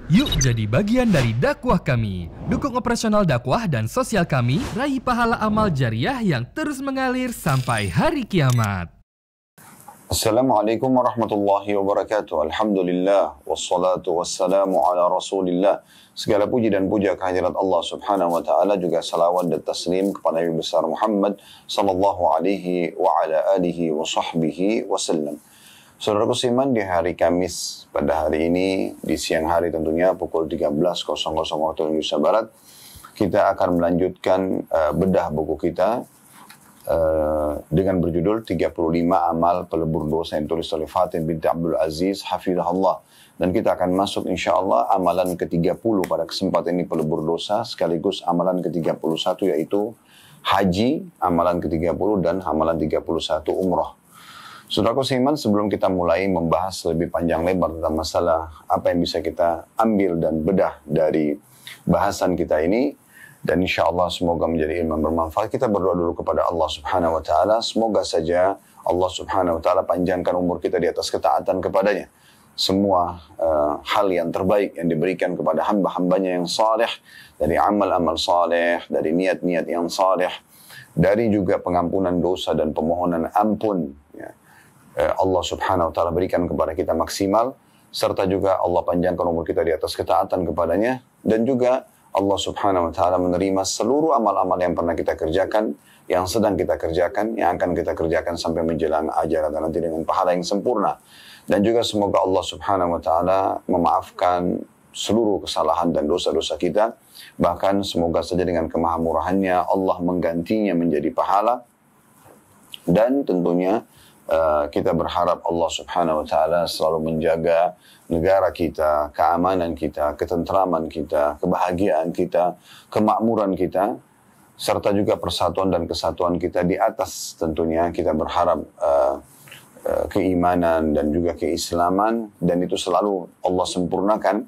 Yuk jadi bagian dari dakwah kami. Dukung operasional dakwah dan sosial kami, raih pahala amal jariah yang terus mengalir sampai hari kiamat. Assalamualaikum warahmatullahi wabarakatuh. Alhamdulillah, wassalatu wassalamu ala rasulillah. Segala puji dan puja kehadirat Allah subhanahu wa ta'ala, juga salawat dan taslim kepada Nabi besar Muhammad sallallahu alaihi wa ala alihi wa sahbihi wasallam. Saudaraku seiman, di hari Kamis pada hari ini, di siang hari tentunya pukul 13.00 waktu Indonesia Barat, kita akan melanjutkan bedah buku kita dengan berjudul 35 amal pelebur dosa yang ditulis oleh Fatin binti Abdul Aziz hafizahullah. Dan kita akan masuk insyaAllah amalan ke-30 pada kesempatan ini, pelebur dosa, sekaligus amalan ke-31 yaitu haji, amalan ke-30 dan amalan 31 umrah. Saudaraku seiman, sebelum kita mulai membahas lebih panjang lebar tentang masalah apa yang bisa kita ambil dan bedah dari bahasan kita ini, dan insya Allah semoga menjadi ilmu yang bermanfaat, kita berdoa dulu kepada Allah subhanahu wa ta'ala. Semoga saja Allah subhanahu wa ta'ala panjangkan umur kita di atas ketaatan kepadanya. Semua hal yang terbaik yang diberikan kepada hamba-hambanya yang saleh, dari amal-amal saleh, dari niat-niat yang saleh, dari juga pengampunan dosa dan permohonan ampun, ya, Allah subhanahu wa ta'ala berikan kepada kita maksimal, serta juga Allah panjangkan umur kita di atas ketaatan kepadanya, dan juga Allah subhanahu wa ta'ala menerima seluruh amal-amal yang pernah kita kerjakan, yang sedang kita kerjakan, yang akan kita kerjakan sampai menjelang ajal dan nanti dengan pahala yang sempurna. Dan juga semoga Allah subhanahu wa ta'ala memaafkan seluruh kesalahan dan dosa-dosa kita, bahkan semoga saja dengan kemahamurahannya Allah menggantinya menjadi pahala. Dan tentunya kita berharap Allah subhanahu wa ta'ala selalu menjaga negara kita, keamanan kita, ketentraman kita, kebahagiaan kita, kemakmuran kita, serta juga persatuan dan kesatuan kita di atas. Tentunya kita berharap keimanan dan juga keislaman, dan itu selalu Allah sempurnakan.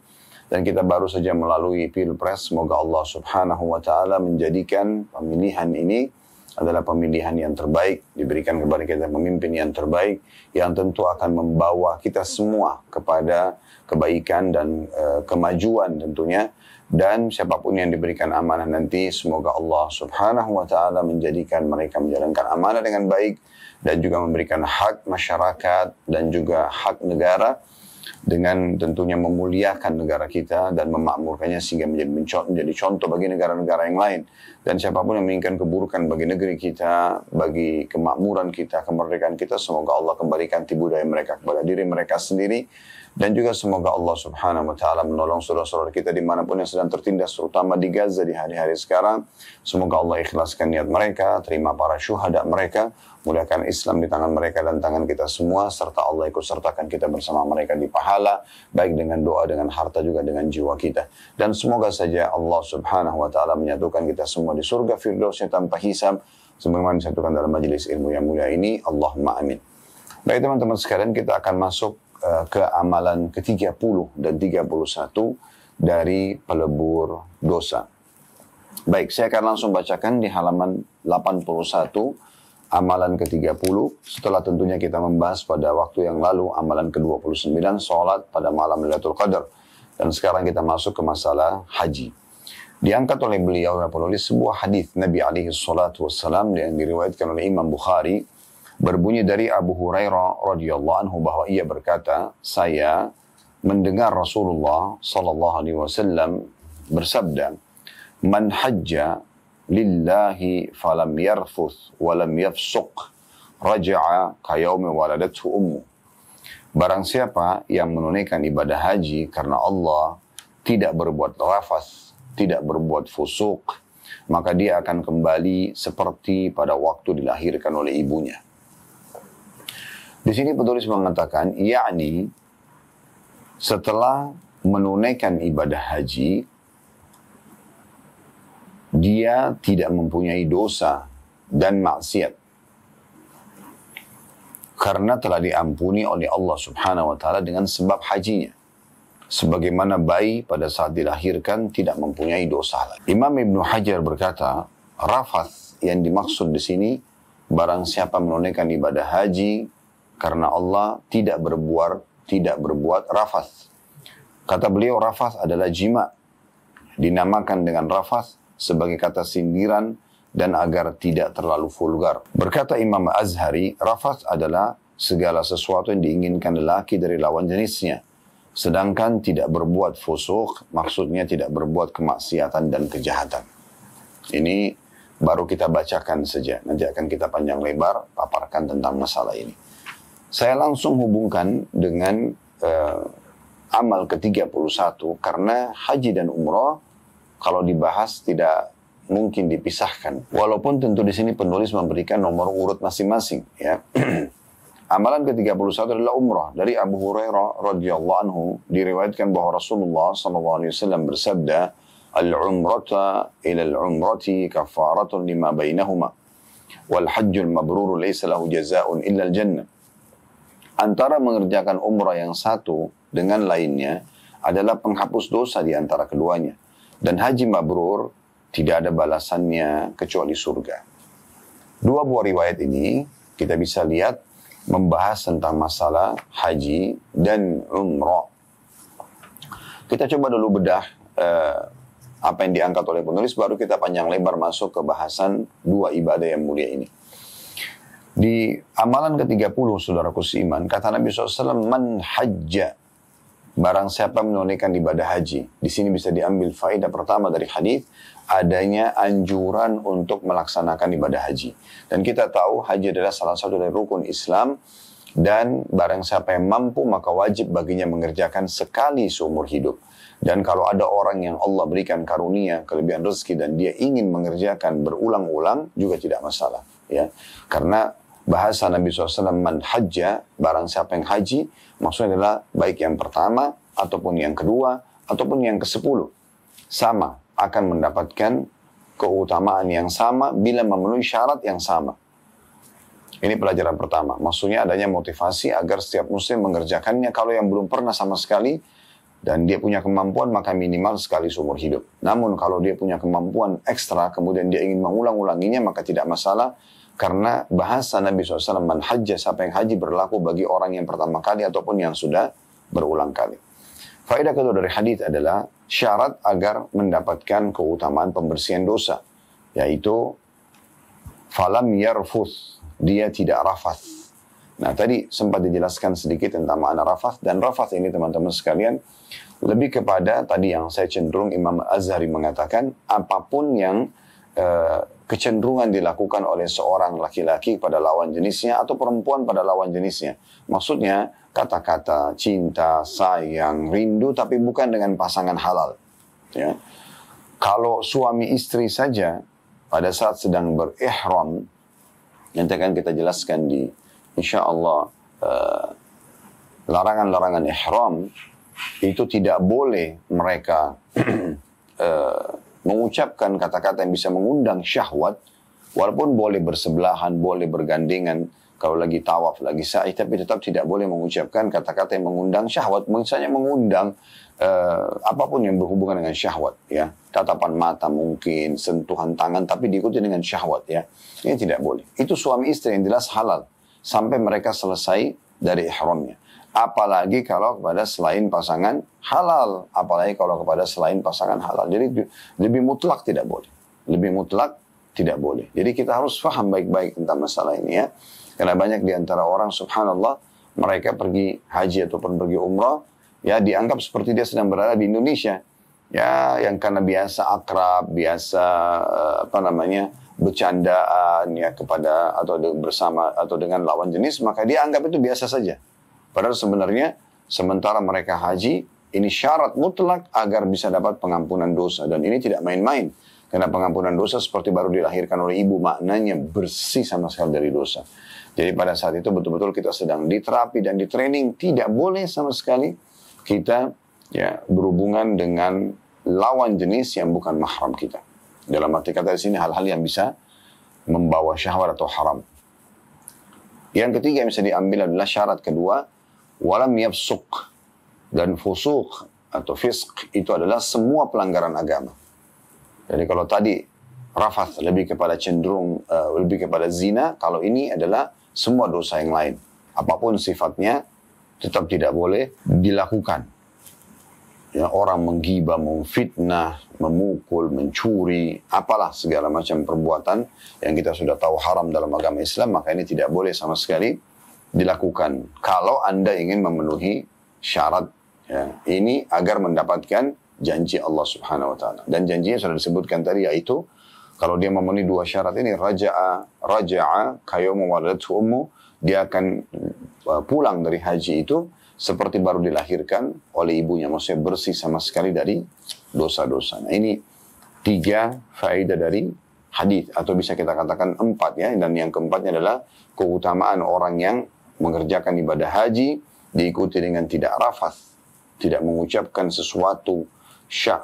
Dan kita baru saja melalui Pilpres, semoga Allah subhanahu wa ta'ala menjadikan pemilihan ini adalah pemilihan yang terbaik, diberikan kepada kita pemimpin yang terbaik, yang tentu akan membawa kita semua kepada kebaikan dan kemajuan tentunya. Dan siapapun yang diberikan amanah nanti, semoga Allah subhanahu wa ta'ala menjadikan mereka menjalankan amanah dengan baik, dan juga memberikan hak masyarakat dan juga hak negara, dengan tentunya memuliakan negara kita dan memakmurkannya sehingga menjadi contoh bagi negara-negara yang lain. Dan siapapun yang menginginkan keburukan bagi negeri kita, bagi kemakmuran kita, kemerdekaan kita, semoga Allah kembalikan tipu daya mereka kepada diri mereka sendiri. Dan juga semoga Allah subhanahu wa ta'ala menolong saudara-saudara kita dimanapun yang sedang tertindas, terutama di Gaza di hari-hari sekarang. Semoga Allah ikhlaskan niat mereka, terima para syuhada mereka, muliakan Islam di tangan mereka dan tangan kita semua, serta Allah ikut sertakan kita bersama mereka di pahala, baik dengan doa, dengan harta, juga dengan jiwa kita. Dan semoga saja Allah subhanahu wa ta'ala menyatukan kita semua di surga firdausnya tanpa hisab, sebagaimana disatukan dalam majelis ilmu yang mulia ini. Allahumma amin. Baik teman-teman sekalian, kita akan masuk ke amalan ke-30 dan 31 dari pelebur dosa. Baik, saya akan langsung bacakan di halaman 81, amalan ke-30, setelah tentunya kita membahas pada waktu yang lalu amalan ke-29, sholat pada malam Lailatul Qadar. Dan sekarang kita masuk ke masalah haji. Diangkat oleh beliau dan penulis sebuah hadis Nabi alaihi salatu wassalam yang diriwayatkan oleh Imam Bukhari, berbunyi dari Abu Hurairah radhiyallahu anhu bahwa ia berkata, saya mendengar Rasulullah sallallahu alaihi wasallam bersabda, "Man hajja lillahi falam yarfuth walam yafsuq raja'a kayaumi waladathu ummu." Barang siapa yang menunaikan ibadah haji karena Allah, tidak berbuat rafath, tidak berbuat fusuk, maka dia akan kembali seperti pada waktu dilahirkan oleh ibunya. Di sini penulis mengatakan, yakni setelah menunaikan ibadah haji, dia tidak mempunyai dosa dan maksiat, karena telah diampuni oleh Allah subhanahu wa ta'ala dengan sebab hajinya. Sebagaimana bayi pada saat dilahirkan tidak mempunyai dosa lagi. Imam Ibnu Hajar berkata, rafath yang dimaksud di sini, barang siapa menunaikan ibadah haji karena Allah tidak berbuat rafath. Kata beliau, rafath adalah jima. Dinamakan dengan rafath sebagai kata sindiran dan agar tidak terlalu vulgar. Berkata Imam Azhari, rafath adalah segala sesuatu yang diinginkan lelaki dari lawan jenisnya. Sedangkan tidak berbuat fusuk, maksudnya tidak berbuat kemaksiatan dan kejahatan. Ini baru kita bacakan saja. Nanti akan kita panjang lebar paparkan tentang masalah ini. Saya langsung hubungkan dengan amal ke-31 karena haji dan umrah kalau dibahas tidak mungkin dipisahkan. Walaupun tentu di sini penulis memberikan nomor urut masing-masing, ya. Amalan ke-31 adalah umrah. Dari Abu Hurairah radhiyallahu anhu diriwayatkan bahwa Rasulullah SAW bersabda, "Al-umrata ila al-umrati kafaratun lima bainahuma wal hajjul mabrur laysa lahu jazaa'un illa al-jannah." Antara mengerjakan umrah yang satu dengan lainnya adalah penghapus dosa di antara keduanya. Dan haji mabrur tidak ada balasannya kecuali surga. Dua buah riwayat ini kita bisa lihat membahas tentang masalah haji dan umrah. Kita coba dulu bedah apa yang diangkat oleh penulis, baru kita panjang lebar masuk ke bahasan dua ibadah yang mulia ini. Di amalan ke-30, saudaraku seiman, kata Nabi SAW, "Man hajja", barang siapa menunaikan ibadah haji. Di sini bisa diambil faedah pertama dari hadis, adanya anjuran untuk melaksanakan ibadah haji. Dan kita tahu haji adalah salah satu dari rukun Islam, dan barang siapa yang mampu maka wajib baginya mengerjakan sekali seumur hidup. Dan kalau ada orang yang Allah berikan karunia, kelebihan rezeki, dan dia ingin mengerjakan berulang-ulang juga tidak masalah, ya. Karena bahasa Nabi SAW, "Man hajja", barang siapa yang haji, maksudnya adalah baik yang pertama, ataupun yang kedua, ataupun yang ke-10. Sama, akan mendapatkan keutamaan yang sama bila memenuhi syarat yang sama. Ini pelajaran pertama. Maksudnya adanya motivasi agar setiap muslim mengerjakannya. Kalau yang belum pernah sama sekali, dan dia punya kemampuan, maka minimal sekali seumur hidup. Namun kalau dia punya kemampuan ekstra, kemudian dia ingin mengulang-ulanginya, maka tidak masalah. Karena bahasa Nabi SAW, "Man hajja", siapa yang haji, berlaku bagi orang yang pertama kali ataupun yang sudah berulang kali. Faedah kedua dari hadis adalah syarat agar mendapatkan keutamaan pembersihan dosa, yaitu falam yarfuth, dia tidak rafath. Nah, tadi sempat dijelaskan sedikit tentang makna rafath, dan rafath ini teman-teman sekalian lebih kepada tadi yang saya cenderung Imam Azhari mengatakan, apapun yang kecenderungan dilakukan oleh seorang laki-laki pada lawan jenisnya atau perempuan pada lawan jenisnya. Maksudnya kata-kata cinta, sayang, rindu, tapi bukan dengan pasangan halal. Ya. Kalau suami istri saja pada saat sedang berihram, nanti akan kita jelaskan di insya Allah larangan-larangan ihram, itu tidak boleh mereka mengucapkan kata-kata yang bisa mengundang syahwat, walaupun boleh bersebelahan, boleh bergandengan, kalau lagi tawaf, lagi sa'i, tapi tetap tidak boleh mengucapkan kata-kata yang mengundang syahwat. Misalnya mengundang apapun yang berhubungan dengan syahwat, ya. Tatapan mata mungkin, sentuhan tangan, tapi diikuti dengan syahwat, ya. Ini tidak boleh. Itu suami istri yang jelas halal, sampai mereka selesai dari ihramnya. Apalagi kalau kepada selain pasangan halal. Apalagi kalau kepada selain pasangan halal. Jadi lebih mutlak tidak boleh. Lebih mutlak tidak boleh. Jadi kita harus paham baik-baik tentang masalah ini, ya. Karena banyak di antara orang, subhanallah, mereka pergi haji ataupun pergi umrah, ya, dianggap seperti dia sedang berada di Indonesia. Ya, yang karena biasa akrab, biasa bercandaan, ya, kepada atau bersama atau dengan lawan jenis, maka dia anggap itu biasa saja. Padahal sebenarnya sementara mereka haji, ini syarat mutlak agar bisa dapat pengampunan dosa. Dan ini tidak main-main. Karena pengampunan dosa seperti baru dilahirkan oleh ibu, maknanya bersih sama sekali dari dosa. Jadi pada saat itu betul-betul kita sedang diterapi dan ditraining. Tidak boleh sama sekali kita, ya, berhubungan dengan lawan jenis yang bukan mahram kita. Dalam arti kata di sini hal-hal yang bisa membawa syahwat atau haram. Yang ketiga yang bisa diambil adalah syarat kedua, walam yafsuk. Dan fusuk atau fisk itu adalah semua pelanggaran agama. Jadi kalau tadi rafath lebih kepada cenderung lebih kepada zina, kalau ini adalah semua dosa yang lain. Apapun sifatnya tetap tidak boleh dilakukan. ya, orang menggibah, memfitnah, memukul, mencuri, apalah segala macam perbuatan yang kita sudah tahu haram dalam agama Islam, maka ini tidak boleh sama sekali dilakukan. Kalau Anda ingin memenuhi syarat ya, ini agar mendapatkan janji Allah Subhanahu wa taala. Dan janjinya sudah disebutkan tadi, yaitu kalau dia memenuhi dua syarat ini, raja'a kayawma waladathu ummu, dia akan pulang dari haji itu seperti baru dilahirkan oleh ibunya, maksudnya bersih sama sekali dari dosa-dosa. Nah, ini 3 faedah dari hadis, atau bisa kita katakan 4 ya. Dan yang keempatnya adalah keutamaan orang yang mengerjakan ibadah haji diikuti dengan tidak rafath, tidak mengucapkan sesuatu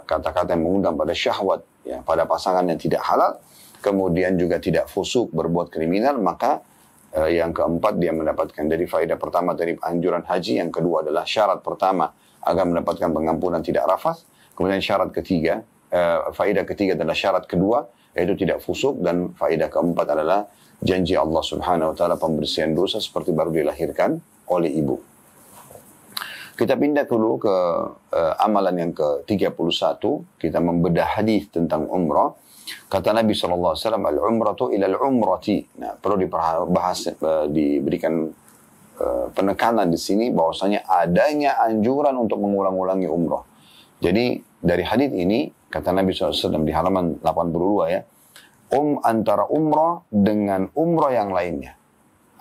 kata-kata yang mengundang pada syahwat ya, pada pasangan yang tidak halal, kemudian juga tidak fusuk, berbuat kriminal, maka yang keempat dia mendapatkan dari faedah pertama dari anjuran haji. Yang kedua adalah syarat pertama agar mendapatkan pengampunan tidak rafath. Kemudian syarat ketiga, faedah ketiga adalah syarat kedua, yaitu tidak fusuk. Dan faedah keempat adalah janji Allah Subhanahu wa taala pembersihan dosa seperti baru dilahirkan oleh ibu. Kita pindah dulu ke amalan yang ke-31. Kita membedah hadis tentang umrah. Kata Nabi SAW, al-umratu ilal umrati. Nah, perlu dibahas, diberikan penekanan di sini bahwasanya adanya anjuran untuk mengulang-ulangi umrah. Jadi dari hadis ini, kata Nabi SAW di halaman 82 ya, antara umrah dengan umrah yang lainnya.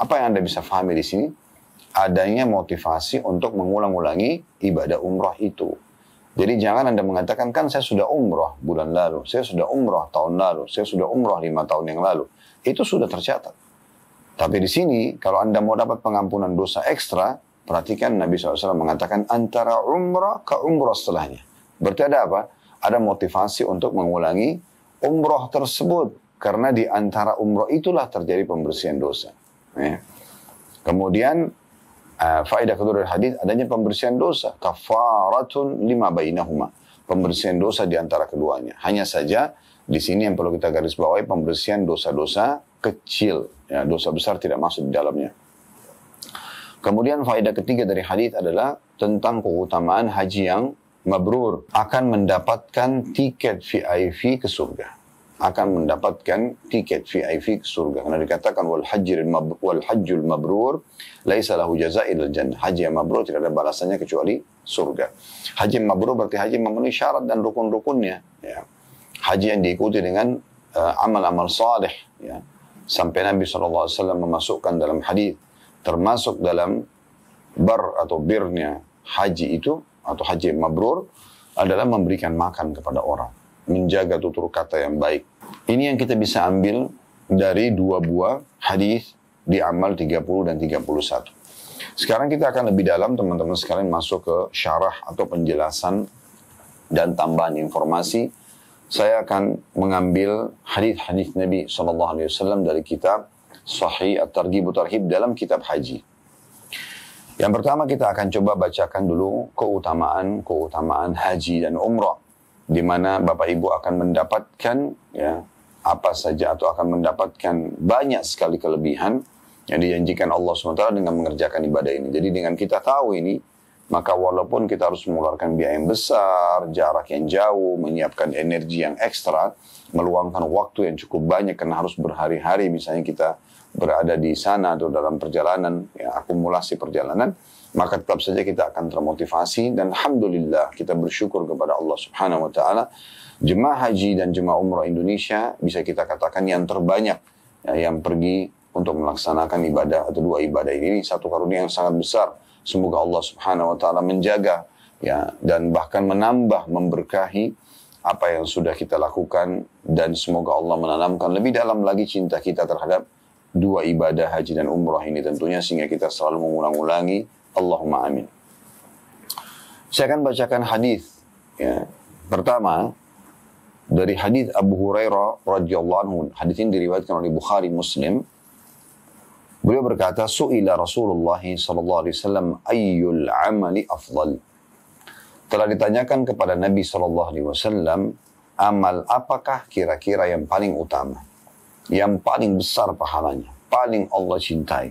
Apa yang Anda bisa pahami di sini? Adanya motivasi untuk mengulang-ulangi ibadah umrah itu. Jadi jangan Anda mengatakan, kan saya sudah umrah bulan lalu, saya sudah umrah tahun lalu, saya sudah umrah 5 tahun yang lalu. Itu sudah tercatat. Tapi di sini, kalau Anda mau dapat pengampunan dosa ekstra, perhatikan Nabi SAW mengatakan antara umrah ke umrah setelahnya. Berarti ada apa? Ada motivasi untuk mengulangi umrah tersebut. Karena di antara umrah itulah terjadi pembersihan dosa. Ya. Kemudian, faedah kedua dari hadis, adanya pembersihan dosa, kafaratun lima bainahuma, pembersihan dosa di antara keduanya. Hanya saja di sini yang perlu kita garis bawahi, pembersihan dosa-dosa kecil, ya, dosa besar tidak masuk di dalamnya. Kemudian faedah ketiga dari hadis adalah tentang keutamaan haji yang mabrur, akan mendapatkan tiket VIP ke surga. Akan mendapatkan tiket VIP ke surga. Karena dikatakan wal hajjul mabrur laisa lahu jazaa'il jannah. Haji yang mabrur tidak ada balasannya kecuali surga. Haji yang mabrur berarti haji memenuhi syarat dan rukun-rukunnya. Ya. Haji yang diikuti dengan amal-amal saleh. Ya. Sampai Nabi SAW memasukkan dalam hadis, termasuk dalam atau birnya haji itu, atau haji yang mabrur, adalah memberikan makan kepada orang, menjaga tutur kata yang baik. Ini yang kita bisa ambil dari 2 buah hadis di amal 30 dan 31. Sekarang kita akan lebih dalam, teman-teman sekalian, masuk ke syarah atau penjelasan dan tambahan informasi. Saya akan mengambil hadis-hadis Nabi SAW dari kitab Sahih At-Targhib Tarhib dalam kitab haji. Yang pertama kita akan coba bacakan dulu keutamaan haji dan umrah, di mana Bapak Ibu akan mendapatkan ya apa saja, atau akan mendapatkan banyak sekali kelebihan yang dijanjikan Allah SWT dengan mengerjakan ibadah ini. Jadi dengan kita tahu ini, maka walaupun kita harus mengeluarkan biaya yang besar, jarak yang jauh, menyiapkan energi yang ekstra, meluangkan waktu yang cukup banyak karena harus berhari-hari misalnya kita berada di sana atau dalam perjalanan, ya, akumulasi perjalanan, maka tetap saja kita akan termotivasi. Dan alhamdulillah kita bersyukur kepada Allah Subhanahu wa taala, jemaah haji dan jemaah umrah Indonesia bisa kita katakan yang terbanyak ya, yang pergi untuk melaksanakan ibadah atau 2 ibadah ini. Satu karunia yang sangat besar. Semoga Allah Subhanahu wa taala menjaga ya, dan bahkan menambah, memberkahi apa yang sudah kita lakukan, dan semoga Allah menanamkan lebih dalam lagi cinta kita terhadap 2 ibadah haji dan umrah ini tentunya, sehingga kita selalu mengulang-ulangi. Allahumma amin. Saya akan bacakan hadis ya. Pertama dari hadis Abu Hurairah radhiyallahu anhu. Hadis ini diriwayatkan oleh Bukhari Muslim. Beliau berkata, "Su'ila Rasulullah sallallahu alaihi wasallam ayyul amali afdal." Telah ditanyakan kepada Nabi sallallahu alaihi wasallam, amal apakah kira-kira yang paling utama, yang paling besar pahalanya, paling Allah cintai?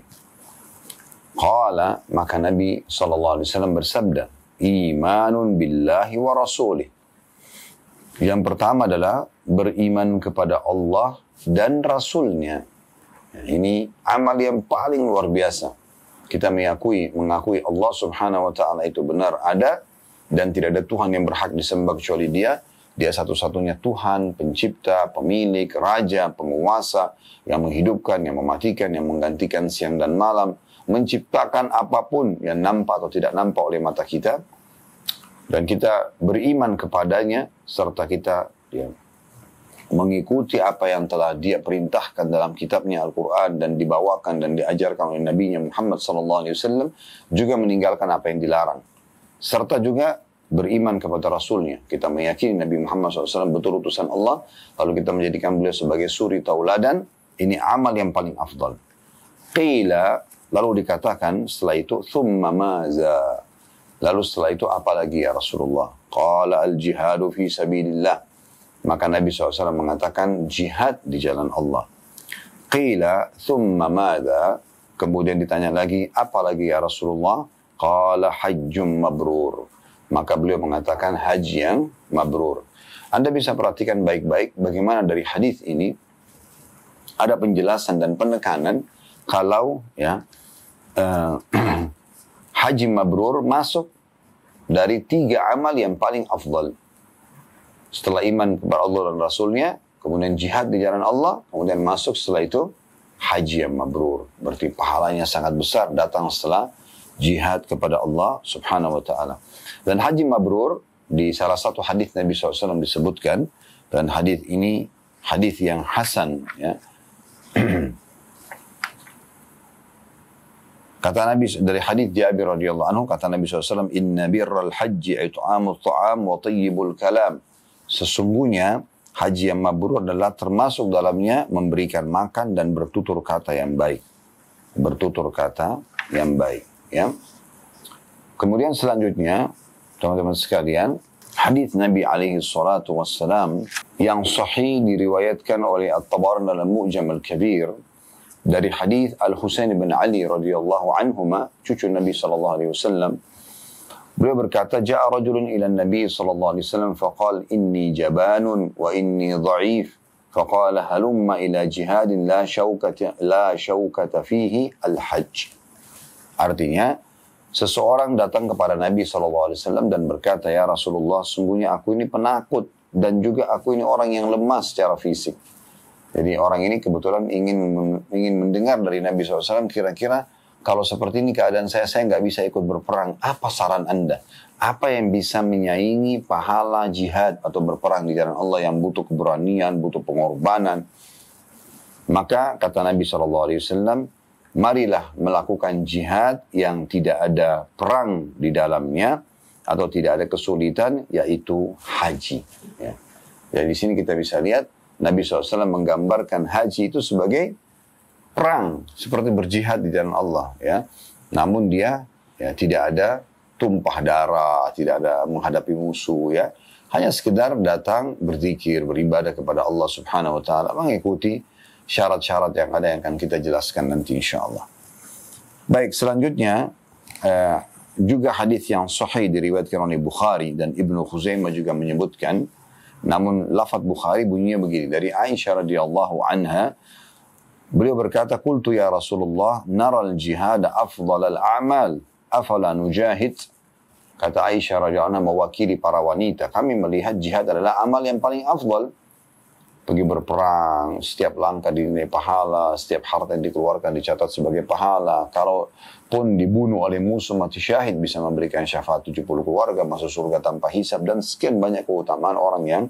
Qala, maka Nabi sallallahu alaihi wasallam bersabda, imanun billahi wa rasulih. Yang pertama adalah beriman kepada Allah dan Rasulnya. Ini amal yang paling luar biasa. Kita mengakui Allah subhanahu wa ta'ala itu benar ada, dan tidak ada Tuhan yang berhak disembah kecuali Dia. Dia satu-satunya Tuhan, pencipta, pemilik, raja, penguasa, yang menghidupkan, yang mematikan, yang menggantikan siang dan malam, menciptakan apapun yang nampak atau tidak nampak oleh mata kita. Dan kita beriman kepadanya, serta kita mengikuti apa yang telah Dia perintahkan dalam kitabnya Al-Quran dan dibawakan dan diajarkan oleh Nabi Muhammad SAW, juga meninggalkan apa yang dilarang. Serta juga beriman kepada Rasulnya. Kita meyakini Nabi Muhammad SAW betul utusan Allah, lalu kita menjadikan beliau sebagai suri tauladan. Ini amal yang paling afdal. Qila, lalu dikatakan setelah itu, thumma maza. Lalu setelah itu apa lagi ya Rasulullah? Qala al-jihadu fi sabilillah. Maka Nabi SAW mengatakan jihad di jalan Allah. Qila thumma madha. Kemudian ditanya lagi, apa lagi ya Rasulullah? Qala hajjum mabrur. Maka beliau mengatakan haji yang mabrur. Anda bisa perhatikan baik-baik bagaimana dari hadis ini ada penjelasan dan penekanan kalau haji mabrur masuk dari 3 amal yang paling afdal. Setelah iman kepada Allah dan Rasulnya, kemudian jihad di jalan Allah, kemudian masuk setelah itu haji yang mabrur. Berarti pahalanya sangat besar datang setelah jihad kepada Allah subhanahu wa ta'ala. Dan haji mabrur di salah satu hadis Nabi SAW disebutkan, dan hadis ini hadis yang hasan, ya. Kata Nabi dari hadis Jabir radhiyallahu anhu, kata Nabi SAW, inna birral haji it'amul ta'am wa tayyibul kalam. Sesungguhnya haji yang mabrur adalah termasuk dalamnya memberikan makan dan bertutur kata yang baik. Bertutur kata yang baik. Ya. Kemudian selanjutnya, teman-teman sekalian, hadis Nabi alaihi salatu wassalam yang sahih diriwayatkan oleh At-Tabarani dalam Mu'jam Al-Kabir dari hadis Al-Husain bin Ali radhiyallahu anhuma, cucu Nabi sallallahu alaihi wasallam. Beliau berkata, ja'a rajulun ila Nabi sallallahu alaihi wasallam faqala inni jabanun wa inni dha'if. Faqala halumma ila jihadin la shaukata fihi al-hajj. Artinya, seseorang datang kepada Nabi SAW dan berkata, ya Rasulullah, sungguhnya aku ini penakut dan juga aku ini orang yang lemah secara fisik. Jadi orang ini kebetulan ingin mendengar dari Nabi SAW, kira-kira kalau seperti ini keadaan saya nggak bisa ikut berperang. Apa saran Anda? Apa yang bisa menyaingi pahala jihad atau berperang di jalan Allah yang butuh keberanian, butuh pengorbanan? Maka kata Nabi SAW, marilah melakukan jihad yang tidak ada perang di dalamnya atau tidak ada kesulitan, yaitu haji. Ya. Jadi di sini kita bisa lihat Nabi SAW menggambarkan haji itu sebagai perang, seperti berjihad di jalan Allah. Ya. Namun dia tidak ada tumpah darah, tidak ada menghadapi musuh. Ya. Hanya sekedar datang berzikir, beribadah kepada Allah Subhanahu Wa Taala, mengikuti syarat-syarat yang ada yang akan kita jelaskan nanti insyaAllah. Baik, selanjutnya juga hadis yang sahih diriwayatkan oleh Bukhari dan Ibnu Khuzaimah juga menyebutkan, namun lafaz Bukhari bunyinya begini, dari Aisyah radhiyallahu anha, beliau berkata, qultu ya Rasulullah, nara al-jihad afdal al-a'mal, afala nujahid. Kata Aisyah radhiyallahu anha mewakili para wanita, kami melihat jihad adalah amal yang paling afdal. Pergi berperang, setiap langkah dinilai pahala, setiap harta yang dikeluarkan dicatat sebagai pahala. Kalau pun dibunuh oleh musuh mati syahid, bisa memberikan syafaat 70 keluarga, masuk surga tanpa hisab, dan sekian banyak keutamaan orang yang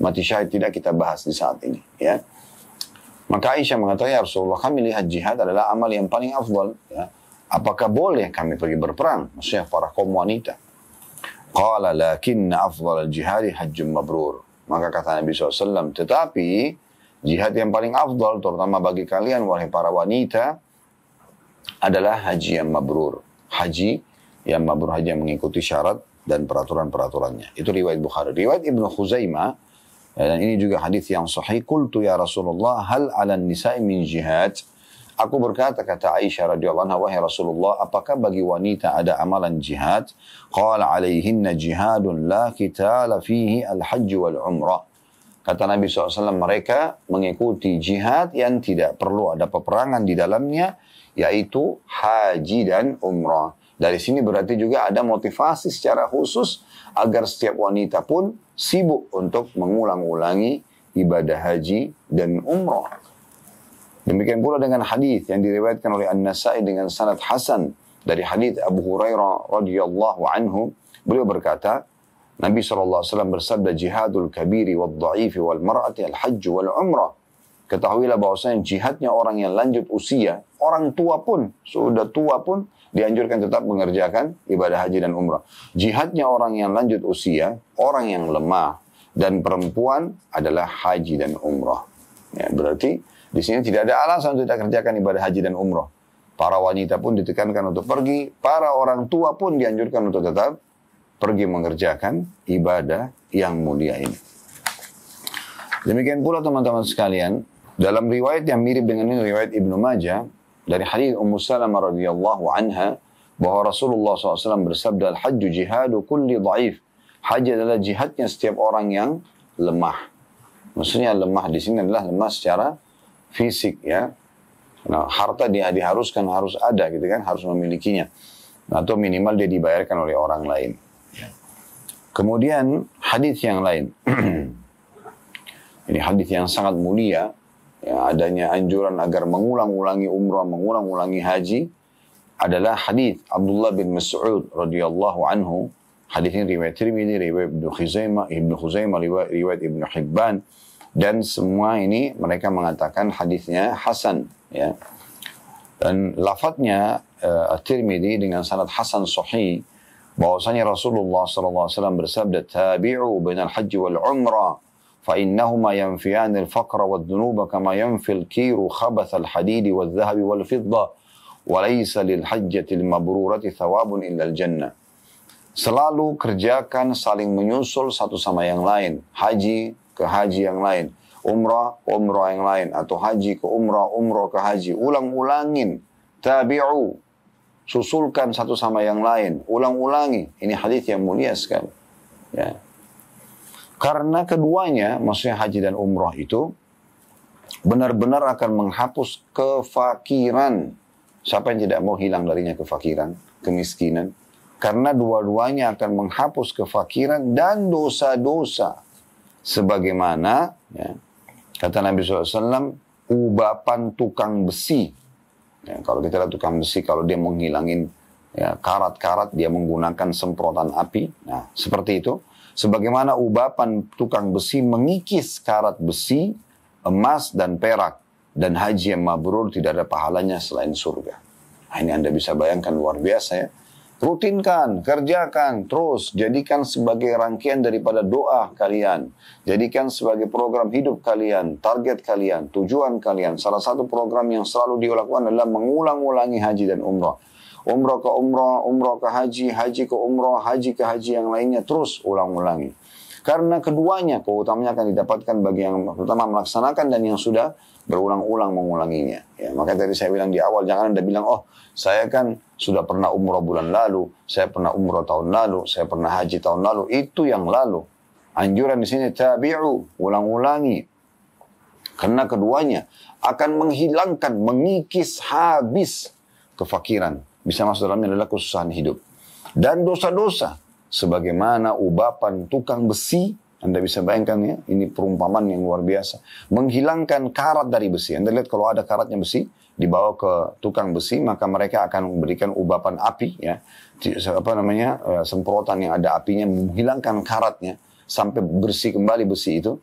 mati syahid tidak kita bahas di saat ini. Ya. Maka Aisyah mengatakan, ya Rasulullah, kami lihat jihad adalah amal yang paling afdal. Ya. Apakah boleh kami pergi berperang? Maksudnya para kaum wanita. Qala lakinna afdal al-jihadi hajjum mabrur. Maka kata Nabi SAW, tetapi jihad yang paling afdal, terutama bagi kalian, wahai para wanita, adalah haji yang mabrur. Haji yang mabrur, haji yang mengikuti syarat dan peraturan-peraturannya. Itu riwayat Bukhari. Riwayat Ibnu Khuzaimah, dan ini juga hadis yang sahih, qultu ya Rasulullah, hal ala nisa'i min jihad? Aku berkata, kata Aisyah radhiyallahu anha, wahai Rasulullah, apakah bagi wanita ada amalan jihad? Qala alaihinna jihadun la qitala fihi al-hajj wal umrah. Kata Nabi SAW, mereka mengikuti jihad yang tidak perlu ada peperangan di dalamnya, yaitu haji dan umrah. Dari sini berarti juga ada motivasi secara khusus agar setiap wanita pun sibuk untuk mengulang-ulangi ibadah haji dan umrah. Demikian pula dengan hadis yang diriwayatkan oleh An-Nasai dengan sanad hasan dari hadis Abu Hurairah radhiyallahu anhu, beliau berkata, Nabi SAW bersabda, jihadul kabiri wal dha'ifi wal mar'ati al-hajj wal umrah. Ketahuilah bahwasanya jihadnya orang yang lanjut usia, orang tua pun, sudah tua pun dianjurkan tetap mengerjakan ibadah haji dan umrah. Jihadnya orang yang lanjut usia, orang yang lemah, dan perempuan adalah haji dan umrah. Ya, berarti di sini tidak ada alasan untuk tidak kerjakan ibadah haji dan umrah. Para wanita pun ditekankan untuk pergi, para orang tua pun dianjurkan untuk tetap pergi mengerjakan ibadah yang mulia ini. Demikian pula teman-teman sekalian, dalam riwayat yang mirip dengan ini, riwayat Ibnu Majah, dari hadis Ummu Salamah radhiyallahu anha, bahwa Rasulullah SAW bersabda, al-hajju jihadu kulli dhaif. Haji adalah jihadnya setiap orang yang lemah. Maksudnya lemah di sini adalah lemah secara fisik, ya. Nah, harta dia diharuskan harus ada gitu kan, harus memilikinya. Atau minimal dia dibayarkan oleh orang lain. Kemudian hadis yang lain. Ini hadis yang sangat mulia, ya, adanya anjuran agar mengulang-ulangi umrah, mengulang-ulangi haji, adalah hadis Abdullah bin Mas'ud radhiyallahu anhu. Hadis ini riwayat Tirmidzi, riwayat Ibnu Khuzaimah, riwayat Ibnu Hibban. Dan semua ini mereka mengatakan hadisnya hasan, ya. Dan lafadznya At-Tirmidzi dengan sanad hasan sahih, bahwasanya Rasulullah SAW bersabda, tabi'u bainal haji wal umrah, fa innahuma yanfiyan al-faqra wad dhunuba kama yanfi al-kiru khabath al-hadid wal dhahabi wal fidda, wa laysa lil hajjati al-mabrurati thawabun illa al-jannah. Selalu kerjakan saling menyusul satu sama yang lain, haji ke haji yang lain, umrah yang lain, atau haji ke umrah ke haji. Ulang-ulangin, tabi'u, susulkan satu sama yang lain, ulang-ulangi. Ini hadis yang mulia sekali, ya. Karena keduanya, maksudnya haji dan umrah itu benar-benar akan menghapus kefakiran. Siapa yang tidak mau hilang darinya kefakiran, kemiskinan? Karena dua-duanya akan menghapus kefakiran dan dosa-dosa. Sebagaimana, ya, kata Nabi SAW, ubapan tukang besi. Ya, kalau kita lihat tukang besi, kalau dia menghilangin, ya, karat-karat, dia menggunakan semprotan api. Nah, seperti itu. Sebagaimana ubapan tukang besi mengikis karat besi, emas dan perak. Dan haji yang mabrur tidak ada pahalanya selain surga. Nah, ini Anda bisa bayangkan luar biasa, ya. Rutinkan, kerjakan, terus jadikan sebagai rangkaian daripada doa kalian. Jadikan sebagai program hidup kalian, target kalian, tujuan kalian. Salah satu program yang selalu dilakukan adalah mengulang-ulangi haji dan umrah. Umrah ke umrah, umrah ke haji, haji ke umrah, haji ke haji yang lainnya, terus ulang-ulangi. Karena keduanya keutamanya akan didapatkan bagi yang pertama melaksanakan dan yang sudah berulang-ulang mengulanginya. Ya, maka tadi saya bilang di awal, jangan Anda bilang, oh saya kan sudah pernah umrah bulan lalu, saya pernah umrah tahun lalu, saya pernah haji tahun lalu. Itu yang lalu. Anjuran di sini tabi'u, ulang-ulangi. Karena keduanya akan menghilangkan, mengikis habis kefakiran. Bisa masuk dalamnya adalah kesusahan hidup. Dan dosa-dosa. Sebagaimana ubapan tukang besi, Anda bisa bayangkan ya, ini perumpamaan yang luar biasa. Menghilangkan karat dari besi. Anda lihat kalau ada karatnya besi, dibawa ke tukang besi, maka mereka akan memberikan ubapan api, ya, semprotan yang ada apinya, menghilangkan karatnya, sampai bersih kembali besi itu.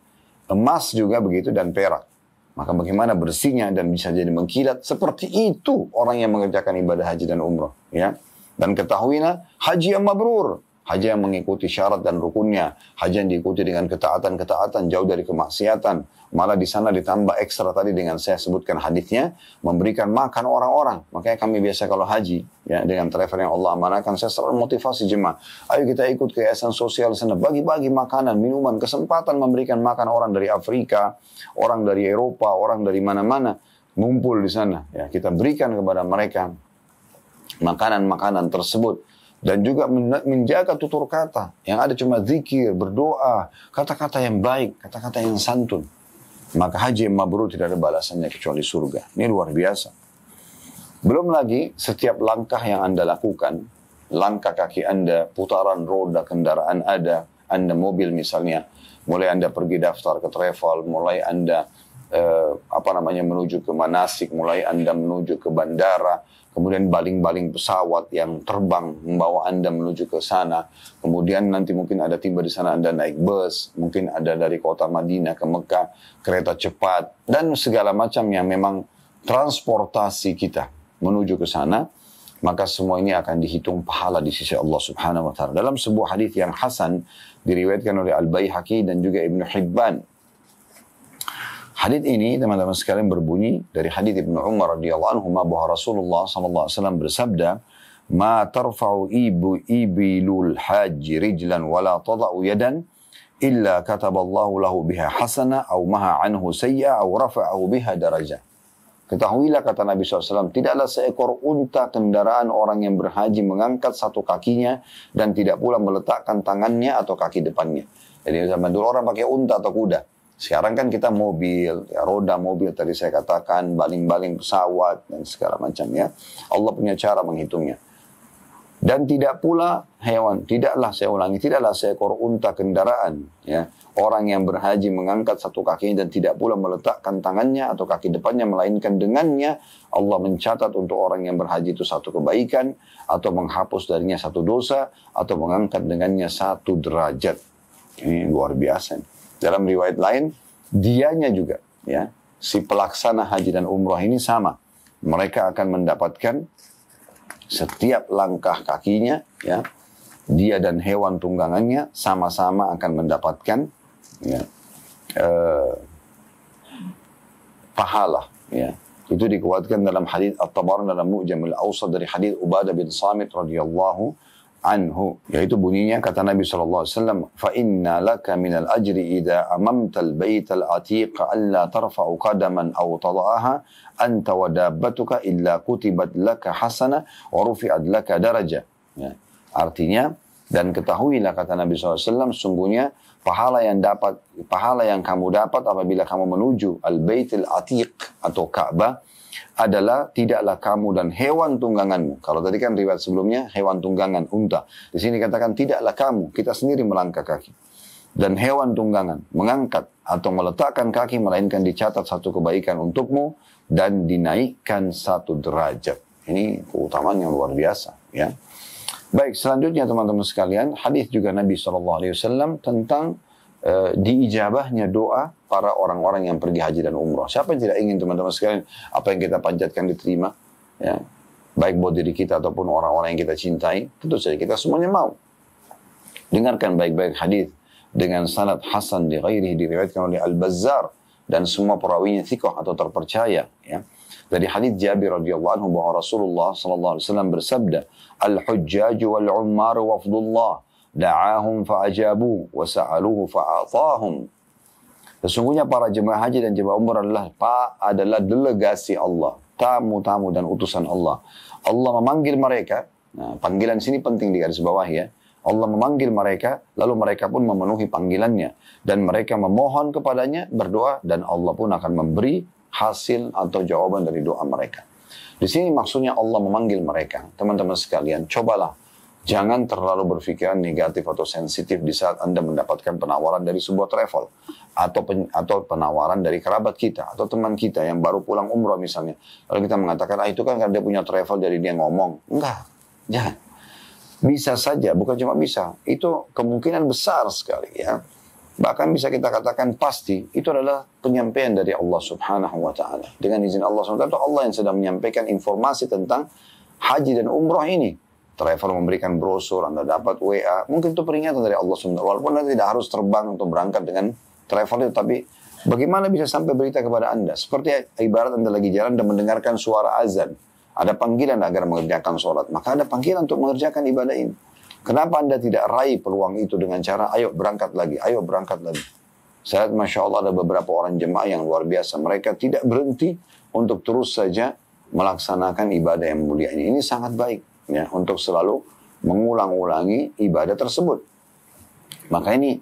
Emas juga begitu dan perak. Maka bagaimana bersihnya dan bisa jadi mengkilat, seperti itu orang yang mengerjakan ibadah haji dan umrah, ya. Dan ketahuilah, haji yang mabrur, haji yang mengikuti syarat dan rukunnya, haji yang diikuti dengan ketaatan-ketaatan, jauh dari kemaksiatan. Malah di sana ditambah ekstra tadi dengan saya sebutkan hadisnya, memberikan makan orang-orang. Makanya kami biasa kalau haji, ya, dengan travel yang Allah amanahkan, saya selalu motivasi jemaah. Ayo kita ikut ke yayasan sosial sana, bagi-bagi makanan, minuman, kesempatan memberikan makan orang dari Afrika, orang dari Eropa, orang dari mana-mana. ngumpul di sana. Ya, kita berikan kepada mereka makanan-makanan tersebut. Dan juga menjaga tutur kata. Yang ada cuma zikir, berdoa, kata-kata yang baik, kata-kata yang santun. Maka haji yang mabrur tidak ada balasannya kecuali surga. Ini luar biasa. Belum lagi setiap langkah yang Anda lakukan, langkah kaki Anda, putaran roda kendaraan Anda mobil misalnya, mulai Anda pergi daftar ke travel, mulai Anda menuju ke manasik, mulai Anda menuju ke bandara, kemudian baling-baling pesawat yang terbang membawa Anda menuju ke sana, kemudian nanti mungkin ada tiba di sana Anda naik bus, mungkin ada dari kota Madinah ke Mekah, kereta cepat, dan segala macam yang memang transportasi kita menuju ke sana, maka semua ini akan dihitung pahala di sisi Allah Subhanahu wa taala. Dalam sebuah hadis yang hasan diriwayatkan oleh Al-Baihaqi dan juga Ibnu Hibban. Hadis ini teman-teman sekalian berbunyi dari hadis Ibnu Umar radhiyallahu anhu bahwa Rasulullah sallallahu alaihi wasallam bersabda, "Ma tarfa'u ibilul haji rijlan wala tada'u yadan illa kataballahu lahu biha hasana aw maha anhu sayya aw rafa'ahu biha darajah." Ketahuilah kata Nabi SAW, tidaklah seekor unta kendaraan orang yang berhaji mengangkat satu kakinya dan tidak pula meletakkan tangannya atau kaki depannya. Jadi zaman dulu orang pakai unta atau kuda. Sekarang kan kita mobil, ya, roda mobil tadi saya katakan, baling-baling pesawat dan segala macam ya. Allah punya cara menghitungnya. Dan tidak pula hewan, tidaklah saya ulangi, tidaklah seekor unta kendaraan ya. Orang yang berhaji mengangkat satu kakinya dan tidak pula meletakkan tangannya atau kaki depannya, melainkan dengannya Allah mencatat untuk orang yang berhaji itu satu kebaikan, atau menghapus darinya satu dosa, atau mengangkat dengannya satu derajat. Ini luar biasa. Dalam riwayat lain, dianya juga, ya, si pelaksana haji dan umrah ini sama. Mereka akan mendapatkan setiap langkah kakinya, ya, dia dan hewan tunggangannya sama-sama akan mendapatkan, ya, pahala. Ya. Itu dikuatkan dalam hadis At-Tabarani dalam Mu'jamul Awsat dari hadis Ubadah bin Samit radhiyallahu anhu, yaitu bunyinya kata Nabi SAW, fa inna laka minal ajri idha amamtal baytal atiqa alla tarfa'u qadaman aw tada'aha anta wa dabbatuka illa kutibat laka hasana wa rufi'at laka daraja. Ya. Artinya, dan ketahuilah kata Nabi SAW, sungguhnya pahala yang kamu dapat apabila kamu menuju al-baitil atiq atau Ka'bah adalah tidaklah kamu dan hewan tungganganmu. Kalau tadi kan riwayat sebelumnya hewan tunggangan unta. Di sini katakan tidaklah kamu, kita sendiri melangkah kaki. Dan hewan tunggangan mengangkat atau meletakkan kaki, melainkan dicatat satu kebaikan untukmu dan dinaikkan satu derajat. Ini keutamaan yang luar biasa. Ya. Baik, selanjutnya teman-teman sekalian, hadis juga Nabi SAW tentang diijabahnya doa para orang-orang yang pergi haji dan umrah. Siapa yang tidak ingin teman-teman sekalian apa yang kita panjatkan diterima, ya, baik buat diri kita ataupun orang-orang yang kita cintai? Tentu saja kita semuanya mau. Dengarkan baik-baik hadis dengan sanad hasan di ghairihi, diriwayatkan oleh Al-Bazzar dan semua perawinya thiqah atau terpercaya, ya. Dari hadis Jabir radhiyallahu anhu bahwa Rasulullah sallallahu alaihi wasallam bersabda, "Al-hujjaju wal-ummar wafdullah, da'ahum fa'ajabu wa sa'aluhu fa'atahum." Sesungguhnya para jemaah haji dan jemaah umrah adalah delegasi Allah, tamu-tamu dan utusan Allah. Allah memanggil mereka. Nah, panggilan sini penting di garis bawah, ya. Allah memanggil mereka, lalu mereka pun memenuhi panggilannya. Dan mereka memohon kepadanya, berdoa, dan Allah pun akan memberi hasil atau jawaban dari doa mereka. Di sini maksudnya Allah memanggil mereka. Teman-teman sekalian, cobalah jangan terlalu berpikiran negatif atau sensitif di saat Anda mendapatkan penawaran dari sebuah travel atau penawaran dari kerabat kita atau teman kita yang baru pulang umrah misalnya. Lalu kita mengatakan, itu kan karena dia punya travel jadi dia ngomong. Enggak, jangan. Bisa saja, bukan cuma bisa. Itu kemungkinan besar sekali, ya. Bahkan bisa kita katakan pasti, itu adalah penyampaian dari Allah Subhanahu wa ta'ala. Dengan izin Allah Subhanahu wa ta'ala, Allah yang sedang menyampaikan informasi tentang haji dan umrah ini. Travel memberikan brosur, Anda dapat WA, mungkin itu peringatan dari Allah Subhanahu wa ta'ala. Walaupun Anda tidak harus terbang untuk berangkat dengan travel itu, tapi bagaimana bisa sampai berita kepada Anda? Seperti ibarat Anda lagi jalan dan mendengarkan suara azan. Ada panggilan agar mengerjakan sholat, maka ada panggilan untuk mengerjakan ibadah ini. Kenapa Anda tidak raih peluang itu dengan cara, ayo berangkat lagi, ayo berangkat lagi. Saya lihat Masya Allah ada beberapa orang jemaah yang luar biasa. Mereka tidak berhenti untuk terus saja melaksanakan ibadah yang mulia ini. Ini sangat baik ya, untuk selalu mengulang-ulangi ibadah tersebut. Maka ini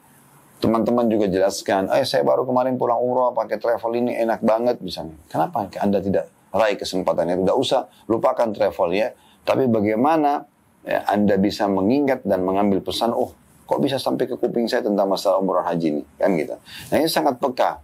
teman-teman juga jelaskan, saya baru kemarin pulang umrah pakai travel ini enak banget misalnya. Kenapa Anda tidak raih kesempatannya? Tidak usah lupakan travel ya. Tapi bagaimana ya, Anda bisa mengingat dan mengambil pesan, kok bisa sampai ke kuping saya tentang masalah umrah haji ini, kan gitu. Nah ini sangat peka,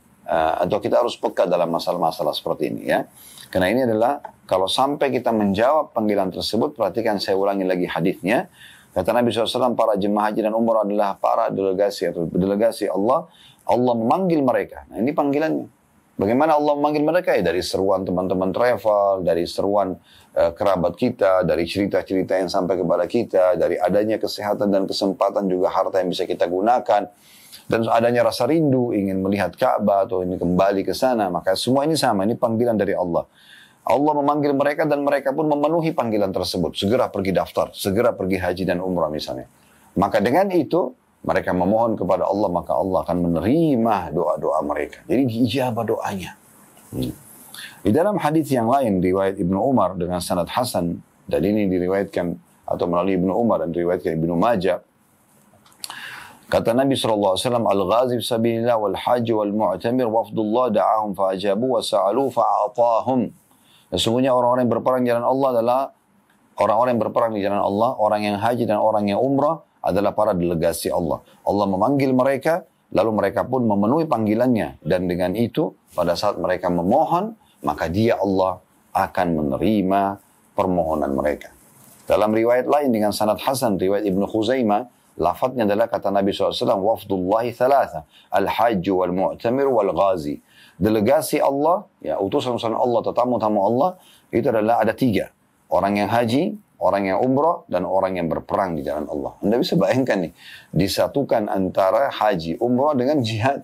atau kita harus peka dalam masalah-masalah seperti ini ya. Karena ini adalah, kalau sampai kita menjawab panggilan tersebut, perhatikan saya ulangi lagi hadisnya. Kata Nabi SAW, para jemaah haji dan umrah adalah para delegasi atau delegasi Allah. Allah memanggil mereka. Nah ini panggilannya. Bagaimana Allah memanggil mereka? Ya dari seruan teman-teman travel, dari seruan kerabat kita, dari cerita-cerita yang sampai kepada kita, dari adanya kesehatan dan kesempatan juga harta yang bisa kita gunakan. Dan adanya rasa rindu, ingin melihat Ka'bah atau ini kembali ke sana. Maka semua ini sama, ini panggilan dari Allah. Allah memanggil mereka dan mereka pun memenuhi panggilan tersebut. Segera pergi daftar, segera pergi haji dan umrah misalnya. Maka dengan itu, mereka memohon kepada Allah, maka Allah akan menerima doa-doa mereka. Jadi diijabah doanya. Di dalam hadis yang lain, riwayat Ibnu Umar dengan sanad hasan, dan ini diriwayatkan atau melalui Ibnu Umar dan diriwayatkan Ibnu Majah. Kata Nabi SAW, Al-Ghazi fisabilillah wal haji wal mu'tamir wafdullah da'ahum fa'ajabu wa sa'alu fa'atahum. Sesungguhnya orang-orang yang berperang di jalan Allah adalah orang-orang yang berperang di jalan Allah, orang yang haji dan orang yang umrah adalah para delegasi Allah. Allah memanggil mereka, lalu mereka pun memenuhi panggilannya. Dan dengan itu, pada saat mereka memohon, maka dia Allah akan menerima permohonan mereka. Dalam riwayat lain dengan sanad hasan, riwayat Ibnu Khuzaimah, lafadznya adalah kata Nabi SAW, Wafdullahi thalatha, al-hajju wal-mu'tamir wal-ghazi. Delegasi Allah, ya utusan-utusan Allah, tetamu-tamu Allah, itu adalah ada 3. Orang yang haji, orang yang umrah, dan orang yang berperang di jalan Allah. Anda bisa bayangkan nih, disatukan antara haji, umrah dengan jihad.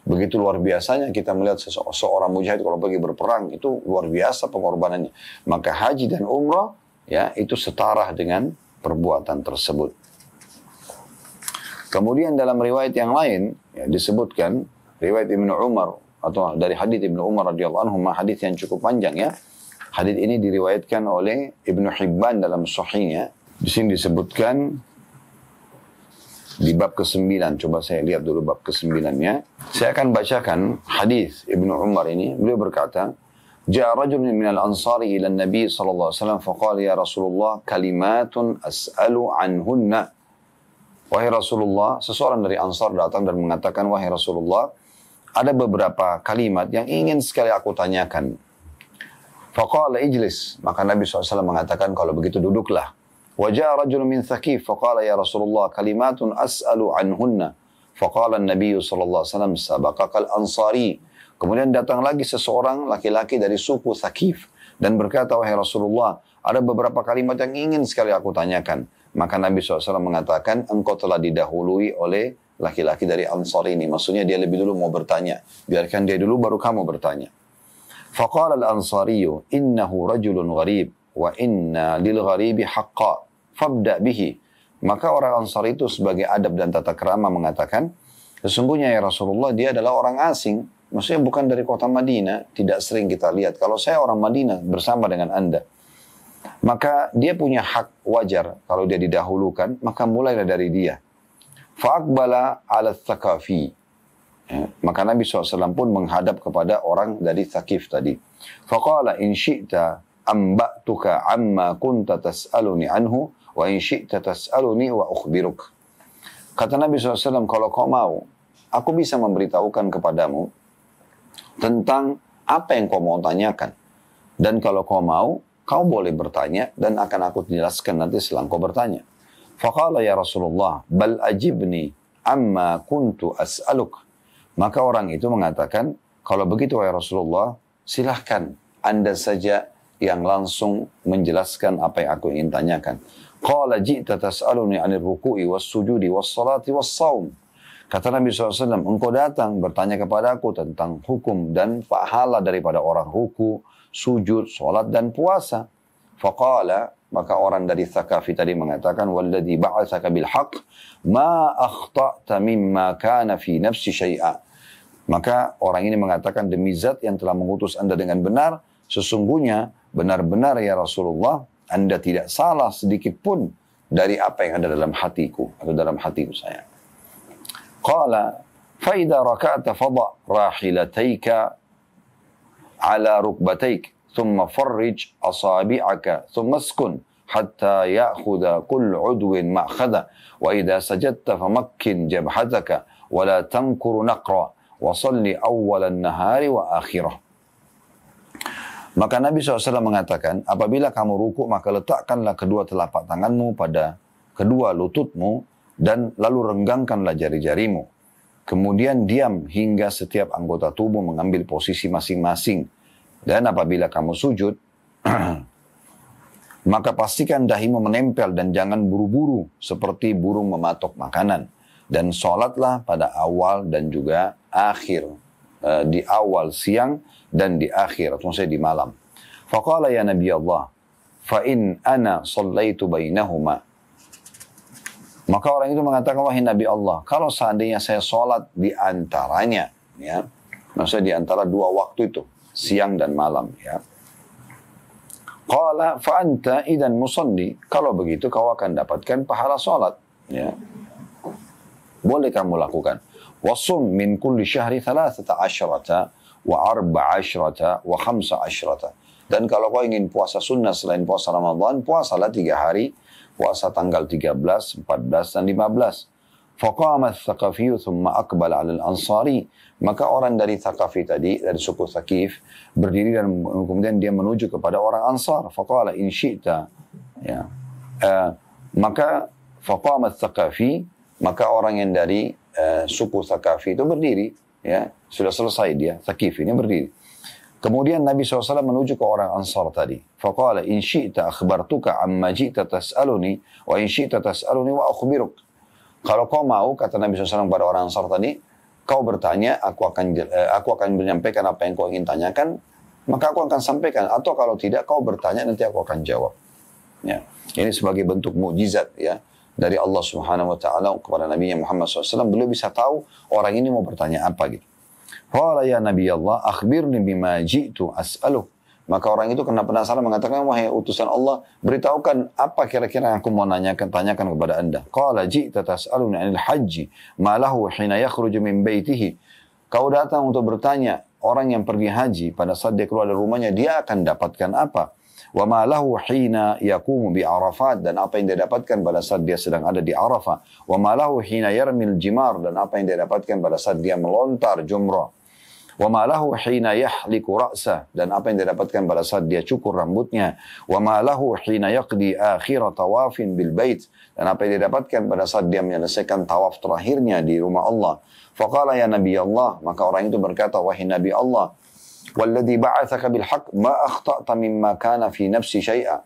Begitu luar biasanya kita melihat seorang mujahid kalau pergi berperang, itu luar biasa pengorbanannya. Maka haji dan umrah, ya itu setara dengan perbuatan tersebut. Kemudian dalam riwayat yang lain, ya, disebutkan, riwayat Ibnu Umar, atau dari hadis Ibnu Umar radhiyallahu anhu, hadis yang cukup panjang ya. Hadis ini diriwayatkan oleh Ibnu Hibban dalam sahihnya. Di sini disebutkan di bab ke-9. Coba saya lihat dulu bab ke-9-nya. Saya akan bacakan hadis Ibnu Umar ini. Beliau berkata, "Ja'a rajulun minal ansari ila Nabi sallallahu alaihi wasallam faqala ya Rasulullah kalimatun as'alu anhunna." Wahai Rasulullah, seseorang dari Ansar datang dan mengatakan, wahai Rasulullah, ada beberapa kalimat yang ingin sekali aku tanyakan. Faqala ijlis. Maka Nabi SAW mengatakan, kalau begitu duduklah. Wajah rajul min Thaqif. Faqala ya Rasulullah, kalimatun as'alu anhunna. Faqala Nabi SAW, sabaqakal ansari. Kemudian datang lagi seseorang laki-laki dari suku Thaqif. Dan berkata, wahai Rasulullah, ada beberapa kalimat yang ingin sekali aku tanyakan. Maka Nabi SAW mengatakan, engkau telah didahului oleh laki-laki dari Ansar ini. Maksudnya dia lebih dulu mau bertanya. Biarkan dia dulu baru kamu bertanya. Faqala al-Ansariyu innahu rajulun gharib wa inna lil gharibi haqqa fabda bihi. Maka orang Ansar itu sebagai adab dan tata krama mengatakan, sesungguhnya ya Rasulullah dia adalah orang asing. Maksudnya bukan dari kota Madinah, tidak sering kita lihat. Kalau saya orang Madinah bersama dengan Anda, maka dia punya hak wajar kalau dia didahulukan, maka mulailah dari dia. Fa'aqbala ala Thaqafi. Ya, maka Nabi SAW pun menghadap kepada orang dari Thaqif tadi. Faqala in syi'ta amba'tuka amma kunta tas'aluni anhu wa in syi'ta tas'aluni wa ukhbiruk. Kata Nabi SAW, kalau kau mau, aku bisa memberitahukan kepadamu tentang apa yang kau mau tanyakan. Dan kalau kau mau, kau boleh bertanya dan akan aku jelaskan nanti setelah kau bertanya. Faqala ya Rasulullah, bal ajibni amma kuntu as'aluk. Maka orang itu mengatakan, kalau begitu ya Rasulullah, silahkan Anda saja yang langsung menjelaskan apa yang aku ingin tanyakan. Qala ji'ta tas'aluni 'anil ruku'i was sujudi was salati was saum. Kata Nabi SAW, engkau datang bertanya kepada aku tentang hukum dan pahala daripada orang ruku, sujud, salat dan puasa. Faqala, maka orang dari Thaqafi tadi mengatakan, walladhi ba'athaka bil haqq ma akhta'ta mimma kana fi nafsi syai'a. Maka orang ini mengatakan, demi zat yang telah mengutus Anda dengan benar, sesungguhnya benar-benar ya Rasulullah, Anda tidak salah sedikit pun dari apa yang ada dalam hatiku atau dalam hatiku saya. Qala fa idza raka'ta fada rahilataika ala rukbataik thumma farrij asabi'aka thumma askun hatta ya'khudha kullu 'udwin ma'khadha wa idza sajadta famakkin jabhataka wa la tankuru naqra wa salli awwal an-nahari wa akhirah. Maka Nabi SAW mengatakan, apabila kamu ruku maka letakkanlah kedua telapak tanganmu pada kedua lututmu dan lalu renggangkanlah jari-jarimu. Kemudian diam hingga setiap anggota tubuh mengambil posisi masing-masing. Dan apabila kamu sujud, maka pastikan dahimu menempel dan jangan buru-buru seperti burung mematok makanan. Dan sholatlah pada awal dan juga akhir. Di awal siang dan di akhir, atau maksudnya di malam. Faqala ya Nabi Allah, fa in ana sallaitu bainahuma. Maka orang itu mengatakan, wahai Nabi Allah, kalau seandainya saya sholat di antaranya, ya, maksudnya di antara dua waktu itu, siang dan malam, ya. Qala fa anta idan musalli. Kalau begitu kau akan dapatkan pahala sholat, ya. Boleh kamu lakukan. Wasum min kulli syahri 13 wa 14 wa 15. Dan kalau kau ingin puasa sunnah selain puasa Ramadan, puasalah 3 hari, puasa tanggal 13, 14 dan 15. Faqama Thaqafi thumma aqbala 'ala al-Ansari. Maka orang dari Thaqafi tadi, dari suku Thaqif, berdiri dan kemudian dia menuju kepada orang Ansar. Faqala in syi'ta, ya. Maka faqama Thaqafi, maka orang yang dari suku Thaqafi itu berdiri, ya, sudah selesai dia, Thaqif ini berdiri. Kemudian Nabi SAW menuju ke orang Ansar tadi. Faqala in syi'ta akhbartuka amma ji'ta tas'aluni wa in syi'ta tas'aluni wa akhbiruk. Kalau kau mau, kata Nabi SAW kepada orang Ansar tadi, kau bertanya, aku akan menyampaikan apa yang kau ingin tanyakan, maka aku akan sampaikan. Atau kalau tidak, kau bertanya, nanti aku akan jawab. Ya. Ini sebagai bentuk mukjizat, ya, dari Allah Subhanahu Wa Taala kepada Nabi Muhammad SAW. Beliau bisa tahu orang ini mau bertanya apa gitu. Qala ya Nabi Allah, akhbirni bima ji'tu as'aluh. Maka orang itu kena penasaran mengatakan, wahai utusan Allah, beritahukan apa kira-kira yang aku mau tanyakan kepada anda. Qala ji'ta tas'aluni 'anil haji ma lahu hina yakhruju min baitihi. Kau datang untuk bertanya, orang yang pergi haji pada saat dia keluar dari rumahnya, dia akan dapatkan apa? Wa ma lahu hina yaqumu bi Arafat, dan apa yang dia dapatkan pada saat dia sedang ada di Arafah. Wa ma lahu hina yarmil jimar, dan apa yang dia dapatkan pada saat dia melontar jumrah. Wa ma lahu hina yahliku ra'sah, dan apa yang dia dapatkan pada saat dia cukur rambutnya. Wa ma lahu hina yaqdi akhira tawafin bil bait, dan apa yang dia dapatkan pada saat dia menyelesaikan tawaf terakhirnya di rumah Allah. Faqala ya Nabi Allah, maka orang itu berkata, wahai Nabi Allah, walladhi ba'athaka bil haqq ma akhta'ta mimma kana fi nafsi syai'a.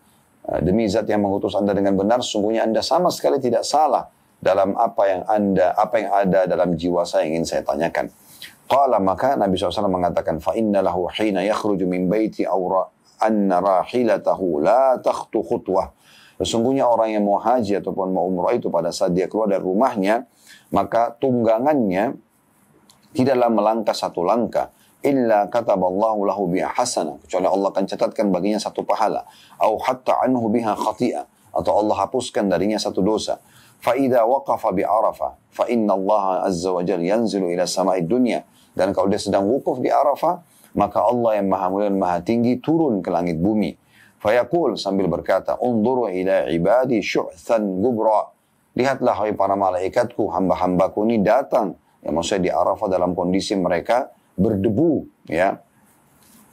Demi zat yang mengutus anda dengan benar, sungguhnya anda sama sekali tidak salah dalam apa yang ada dalam jiwa saya ingin saya tanyakan. Qala, maka Nabi SAW mengatakan, fa inna lahu hina yakhruju min baiti awra anna rahilatahu la takhtu khutwah. Sesungguhnya orang yang mau haji ataupun mau umrah itu pada saat dia keluar dari rumahnya, maka tunggangannya tidaklah melangkah satu langkah, illa kataballahu lahu biha hasanah, kecuali Allah akan catatkan baginya satu pahala, au hatta anhu biha khati'ah, atau Allah hapuskan darinya satu dosa. Fa idza waqafa bi Arafah fa inna Allah azza wa jalla yanzilu ila sama'id dunya. Dan kalau dia sedang wukuf di Arafah, maka Allah yang maha mulia dan maha tinggi turun ke langit bumi. Fayaqul, sambil berkata, unzuru ila ibadi syu'than gubra. Lihatlah hai para malaikatku, hamba-hambaku ini datang, ya, maksudnya di Arafah dalam kondisi mereka berdebu, ya.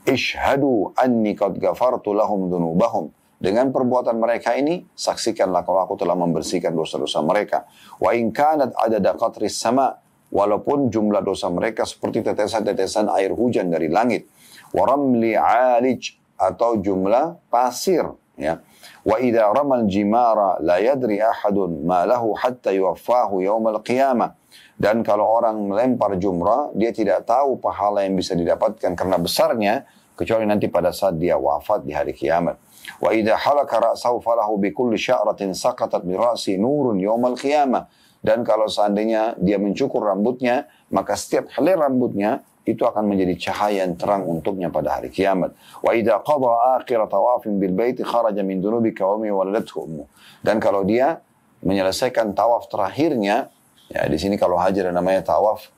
Ishhadu anni qad ghafartu lahum dzunubahum. Dengan perbuatan mereka ini, saksikanlah kalau aku telah membersihkan dosa-dosa mereka. Wa in kanat adada qatris sama', walaupun jumlah dosa mereka seperti tetesan-tetesan air hujan dari langit. Wa ramli 'alij, atau jumlah pasir, ya. Wa idza ramal jimara la yadri ahadun ma lahu hatta yuwaffahu yaumal qiyamah. Dan kalau orang melempar jumrah, dia tidak tahu pahala yang bisa didapatkan karena besarnya, kecuali nanti pada saat dia wafat di hari kiamat. Wa idza halaka ra'sahu falahu bi kulli sya'ratin saqatat bi ra'si nurun yaumal qiyamah. Dan kalau seandainya dia mencukur rambutnya, maka setiap helai rambutnya itu akan menjadi cahaya yang terang untuknya pada hari kiamat. Wa idza qada akhir tawafin bil bait kharaja min dunubi qaumi waladathu ummu. Dan kalau dia menyelesaikan tawaf terakhirnya, ya di sini kalau haji ada namanya tawaf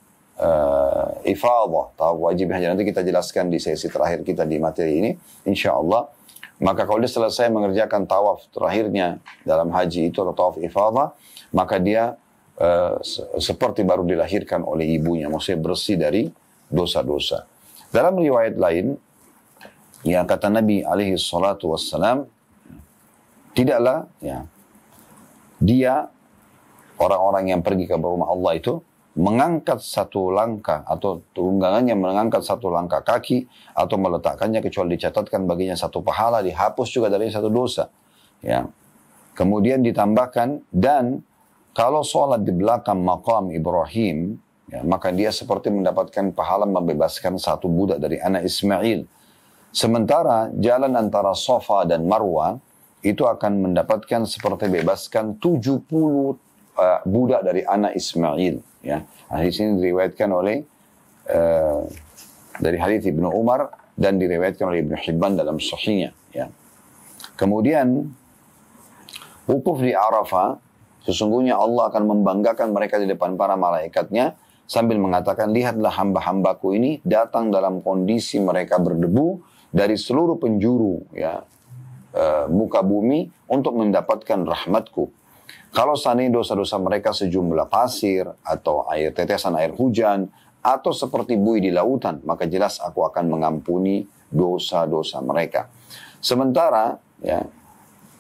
ifadah, tawaf wajib haji. Nanti kita jelaskan di sesi terakhir kita di materi ini, insyaallah. Maka kalau dia selesai mengerjakan tawaf terakhirnya dalam haji itu atau tawaf ifadah, maka dia seperti baru dilahirkan oleh ibunya, maksudnya bersih dari dosa-dosa. Dalam riwayat lain, yang kata Nabi alaihi salatu wassalam, tidaklah ya, dia orang-orang yang pergi ke rumah Allah itu mengangkat satu langkah atau tunggangannya mengangkat satu langkah kaki atau meletakkannya kecuali dicatatkan baginya satu pahala, dihapus juga dari satu dosa. Ya. Kemudian ditambahkan, dan kalau sholat di belakang maqam Ibrahim, ya, maka dia seperti mendapatkan pahala membebaskan satu budak dari anak Ismail. Sementara jalan antara Safa dan Marwa itu akan mendapatkan seperti bebaskan 70 budak dari anak Ismail. Ya. Hadis ini diriwayatkan oleh dari hadis Ibnu Umar dan diriwayatkan oleh Ibnu Hibban dalam sahihnya. Ya. Kemudian wukuf di Arafah, sesungguhnya Allah akan membanggakan mereka di depan para malaikatnya sambil mengatakan, lihatlah hamba-hambaku ini datang dalam kondisi mereka berdebu dari seluruh penjuru ya, muka bumi untuk mendapatkan rahmatku. Kalau seandainya dosa-dosa mereka sejumlah pasir atau air tetesan air hujan atau seperti buih di lautan, maka jelas aku akan mengampuni dosa-dosa mereka. Sementara ya,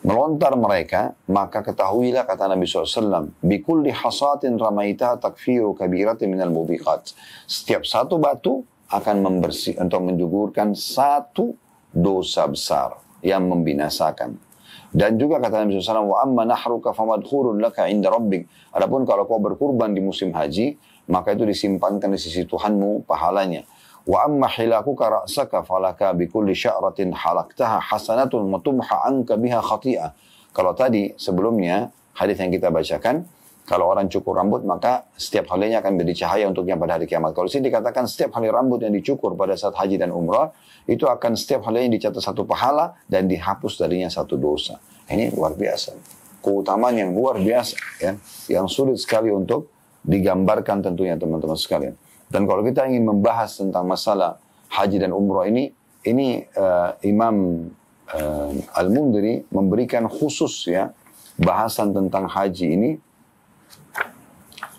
melontar mereka, maka ketahuilah kata Nabi SAW, bikulli hasatin ramaita takfiru kabiratin minal mubiqat. Setiap satu batu akan membersih untuk menjugurkan satu dosa besar yang membinasakan. Dan juga kata Nabi SAW, wa amma nahruka famadkhurun laka inda rabbik. Adapun kalau kau berkurban di musim haji, maka itu disimpankan di sisi Tuhanmu pahalanya. Wa amma hilakuka ra'saka falaka bikulli sya'ratin halaktaha hasanatun matumha anka biha khati'ah. Kalau tadi sebelumnya hadis yang kita bacakan, kalau orang cukur rambut maka setiap halinya akan menjadi cahaya untuknya pada hari kiamat. Kalau sini dikatakan setiap helai rambut yang dicukur pada saat haji dan umrah itu akan setiap halinya dicatat satu pahala dan dihapus darinya satu dosa. Ini luar biasa. Keutamaan yang luar biasa ya, yang sulit sekali untuk digambarkan tentunya teman-teman sekalian. Dan kalau kita ingin membahas tentang masalah haji dan umrah ini Imam Al-Mundhiri memberikan khusus ya bahasan tentang haji ini.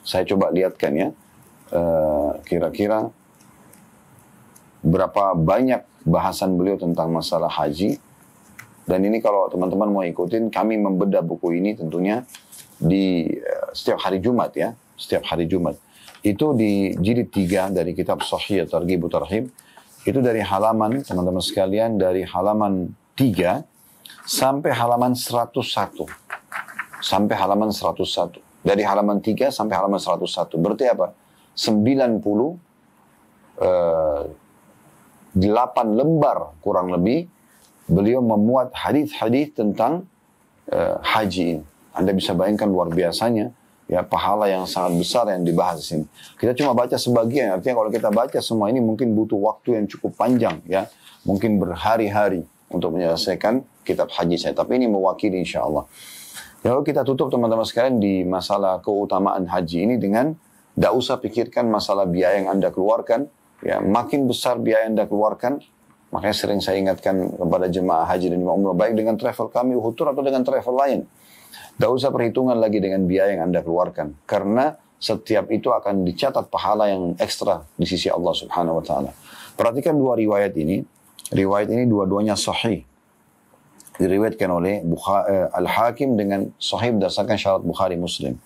Saya coba lihatkan ya, kira-kira berapa banyak bahasan beliau tentang masalah haji. Dan ini kalau teman-teman mau ikutin, kami membedah buku ini tentunya di setiap hari Jumat ya, setiap hari Jumat. Itu di jilid 3 dari kitab Sahih Targhib Tarhib. Itu dari halaman, teman-teman sekalian, dari halaman 3 sampai halaman 101. Sampai halaman 101. Dari halaman 3 sampai halaman 101. Berarti apa? 98 lembar kurang lebih beliau memuat hadis-hadis tentang haji ini. Anda bisa bayangkan luar biasanya ya pahala yang sangat besar yang dibahas di sini. Kita cuma baca sebagian, artinya kalau kita baca semua ini mungkin butuh waktu yang cukup panjang ya, mungkin berhari-hari untuk menyelesaikan kitab haji saya. Tapi ini mewakili insyaallah. Lalu kita tutup teman-teman sekalian di masalah keutamaan haji ini dengan tidak usah pikirkan masalah biaya yang Anda keluarkan. Ya, makin besar biaya yang Anda keluarkan, makanya sering saya ingatkan kepada jemaah haji dan jemaah umrah, baik dengan travel kami Uhud Tour atau dengan travel lain. Tidak usah perhitungan lagi dengan biaya yang Anda keluarkan. Karena setiap itu akan dicatat pahala yang ekstra di sisi Allah Subhanahu Wa Taala. Perhatikan dua riwayat ini. Riwayat ini dua-duanya sahih. Diriwayatkan oleh Al-Hakim dengan sahih berdasarkan syarat Bukhari Muslim.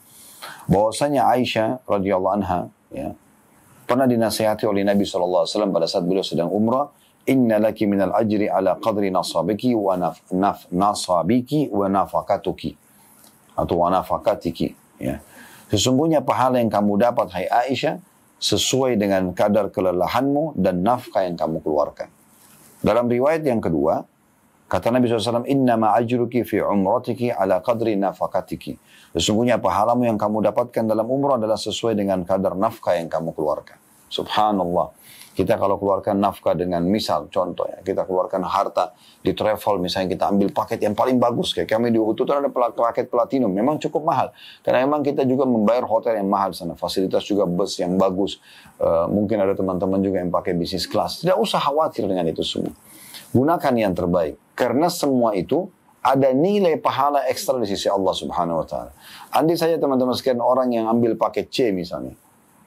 Bahwasanya Aisyah radhiyallahu anha ya, pernah dinasihati oleh Nabi SAW pada saat beliau sedang umrah, inna laki minal ajri ala qadri nasabiki wa nasabiki wa nafakatuki atau wa nafakatiki ya. Sesungguhnya pahala yang kamu dapat hai Aisyah sesuai dengan kadar kelelahanmu dan nafkah yang kamu keluarkan. Dalam riwayat yang kedua Kata Nabi SAW, innama ajruki fi umratiki ala qadri nafakatiki. Sesungguhnya pahalamu yang kamu dapatkan dalam umrah adalah sesuai dengan kadar nafkah yang kamu keluarkan. Subhanallah. Kita kalau keluarkan nafkah dengan misal, contoh ya, kita keluarkan harta di travel, misalnya kita ambil paket yang paling bagus. Kayak kami di Uhud itu ada paket platinum, memang cukup mahal. Karena memang kita juga membayar hotel yang mahal sana, fasilitas juga bus yang bagus. Mungkin ada teman-teman juga yang pakai bisnis kelas. Tidak usah khawatir dengan itu semua. Gunakan yang terbaik. Karena semua itu ada nilai pahala ekstra di sisi Allah Subhanahu wa Ta'ala. Andai saja teman-teman sekalian orang yang ambil paket C misalnya,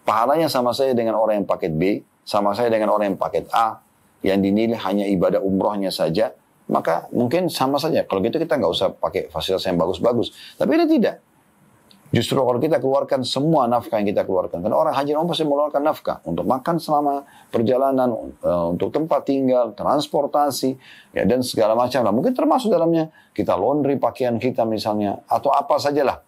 pahalanya sama saya dengan orang yang paket B, sama saya dengan orang yang paket A, yang dinilai hanya ibadah umrohnya saja, maka mungkin sama saja. Kalau gitu kita nggak usah pakai fasilitas yang bagus-bagus. Tapi ini tidak. Justru kalau kita keluarkan semua nafkah yang kita keluarkan. Karena orang haji pasti mengeluarkan nafkah. Untuk makan selama perjalanan, untuk tempat tinggal, transportasi, ya, dan segala macam. Lah. Mungkin termasuk dalamnya kita laundry pakaian kita misalnya. Atau apa sajalah.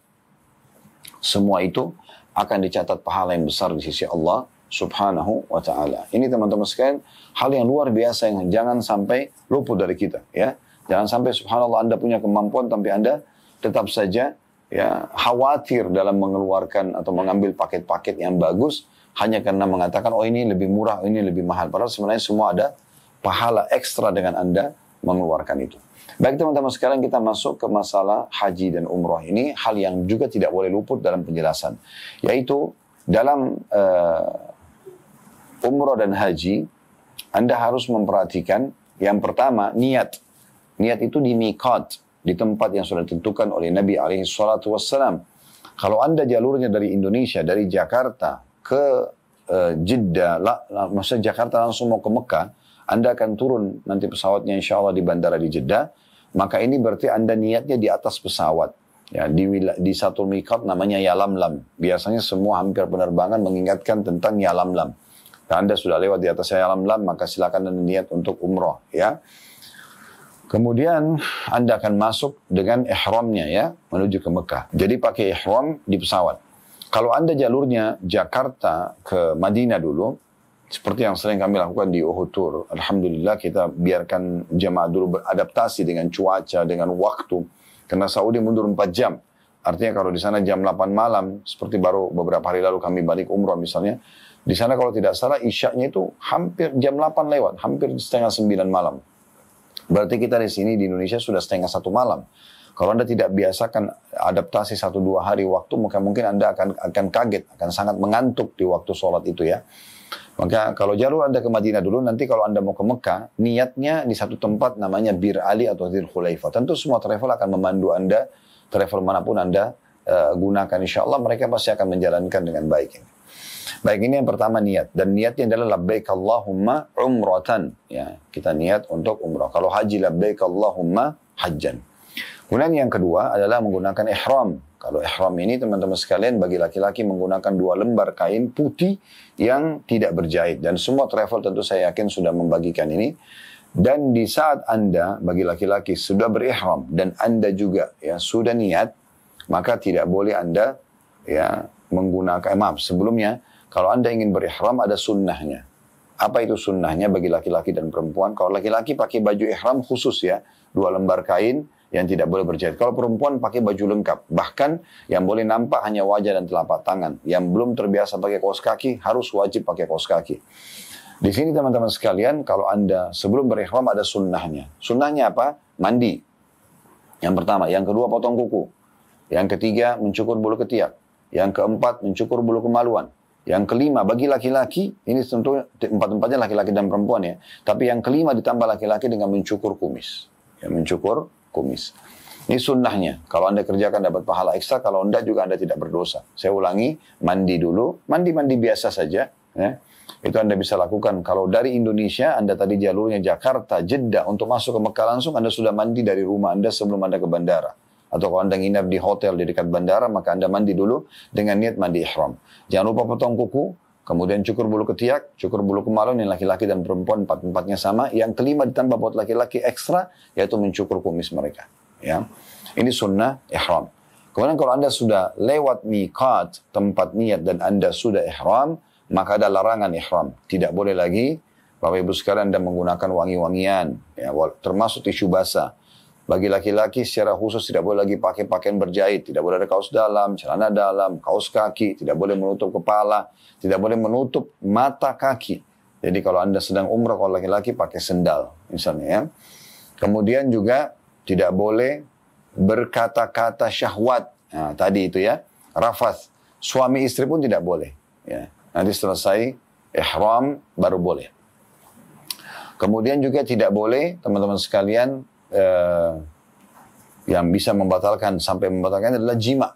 Semua itu akan dicatat pahala yang besar di sisi Allah Subhanahu wa Ta'ala. Ini teman-teman sekalian, hal yang luar biasa yang jangan sampai luput dari kita. Ya. Jangan sampai subhanallah Anda punya kemampuan tapi Anda tetap saja ya khawatir dalam mengeluarkan atau mengambil paket-paket yang bagus hanya karena mengatakan oh ini lebih murah, ini lebih mahal. Padahal sebenarnya semua ada pahala ekstra dengan Anda mengeluarkan itu. Baik teman-teman sekarang kita masuk ke masalah haji dan umrah. Ini hal yang juga tidak boleh luput dalam penjelasan. Yaitu dalam umrah dan haji Anda harus memperhatikan yang pertama niat. Niat itu di miqat, di tempat yang sudah ditentukan oleh Nabi SAW. Kalau Anda jalurnya dari Indonesia, dari Jakarta ke Jeddah, maksudnya Jakarta langsung mau ke Mekah, Anda akan turun nanti pesawatnya insya Allah di bandara di Jeddah, maka ini berarti Anda niatnya di atas pesawat. Ya, di satu miqat namanya Yalamlam. Biasanya semua hampir penerbangan mengingatkan tentang Yalamlam. Kalau Anda sudah lewat di atas Yalamlam, maka silakan Anda niat untuk umrah. Ya. Kemudian Anda akan masuk dengan ihramnya ya, menuju ke Mekah. Jadi pakai ihram di pesawat. Kalau Anda jalurnya Jakarta ke Madinah dulu, seperti yang sering kami lakukan di Uhud Tour. Alhamdulillah kita biarkan jemaah dulu beradaptasi dengan cuaca, dengan waktu. Karena Saudi mundur 4 jam. Artinya kalau di sana jam 8 malam, seperti baru beberapa hari lalu kami balik umrah misalnya, di sana kalau tidak salah isyaknya itu hampir jam 8 lewat, hampir setengah 9 malam. Berarti kita di sini di Indonesia sudah setengah 1 malam. Kalau Anda tidak biasakan adaptasi 1-2 hari waktu, maka mungkin Anda akan kaget, akan sangat mengantuk di waktu sholat itu ya. Maka kalau jalur Anda ke Madinah dulu, nanti kalau Anda mau ke Mekah, niatnya di satu tempat namanya Bir Ali atau Dzul Khulaifah. Tentu semua travel akan memandu Anda, travel manapun Anda gunakan. Insya Allah mereka pasti akan menjalankan dengan baik ini. Baik, ini yang pertama niat. Dan niatnya adalah labbaik Allahumma umratan. Ya, kita niat untuk umrah. Kalau haji labbaik Allahumma hajjan. Kemudian yang kedua adalah menggunakan ihram. Kalau ihram ini teman-teman sekalian bagi laki-laki menggunakan 2 lembar kain putih yang tidak berjahit. Dan semua travel tentu saya yakin sudah membagikan ini. Dan di saat Anda bagi laki-laki sudah berihram dan Anda juga ya sudah niat, maka tidak boleh Anda ya menggunakan, sebelumnya kalau Anda ingin berihram ada sunnahnya. Apa itu sunnahnya bagi laki-laki dan perempuan? Kalau laki-laki pakai baju ihram khusus ya, 2 lembar kain yang tidak boleh berjahit. Kalau perempuan pakai baju lengkap. Bahkan yang boleh nampak hanya wajah dan telapak tangan. Yang belum terbiasa pakai kaos kaki harus wajib pakai kaos kaki. Di sini teman-teman sekalian, kalau Anda sebelum berihram ada sunnahnya. Sunnahnya apa? Mandi. Yang pertama. Yang kedua potong kuku. Yang ketiga mencukur bulu ketiak. Yang keempat mencukur bulu kemaluan. Yang kelima bagi laki-laki, ini tentu 4-4-nya laki-laki dan perempuan ya. Tapi yang kelima ditambah laki-laki dengan mencukur kumis. Ya, mencukur kumis. Ini sunnahnya. Kalau Anda kerjakan dapat pahala ekstra, kalau Anda juga Anda tidak berdosa. Saya ulangi, mandi dulu. Mandi-mandi biasa saja. Ya. Itu Anda bisa lakukan. Kalau dari Indonesia, Anda tadi jalurnya Jakarta, Jeddah, untuk masuk ke Mekah langsung, Anda sudah mandi dari rumah Anda sebelum Anda ke bandara. Atau kalau Anda nginap di hotel di dekat bandara, maka Anda mandi dulu dengan niat mandi ihram. Jangan lupa potong kuku, kemudian cukur bulu ketiak, cukur bulu kemaluan yang laki-laki dan perempuan 4-4-nya sama. Yang kelima ditambah buat laki-laki ekstra, yaitu mencukur kumis mereka. Ya, ini sunnah ihram. Kemudian kalau Anda sudah lewat miqat, tempat niat dan Anda sudah ihram, maka ada larangan ihram. Tidak boleh lagi Bapak Ibu sekalian Anda menggunakan wangi-wangian, ya, termasuk tisu basah. Bagi laki-laki secara khusus tidak boleh lagi pakai pakaian berjahit, tidak boleh ada kaos dalam, celana dalam, kaos kaki, tidak boleh menutup kepala, tidak boleh menutup mata kaki. Jadi kalau Anda sedang umrah, kalau laki-laki pakai sendal misalnya ya. Kemudian juga tidak boleh berkata-kata syahwat. Nah, tadi itu ya, rafath. Suami istri pun tidak boleh. Ya. Nanti selesai ihram baru boleh. Kemudian juga tidak boleh, teman-teman sekalian, yang bisa membatalkan, sampai membatalkan adalah jima.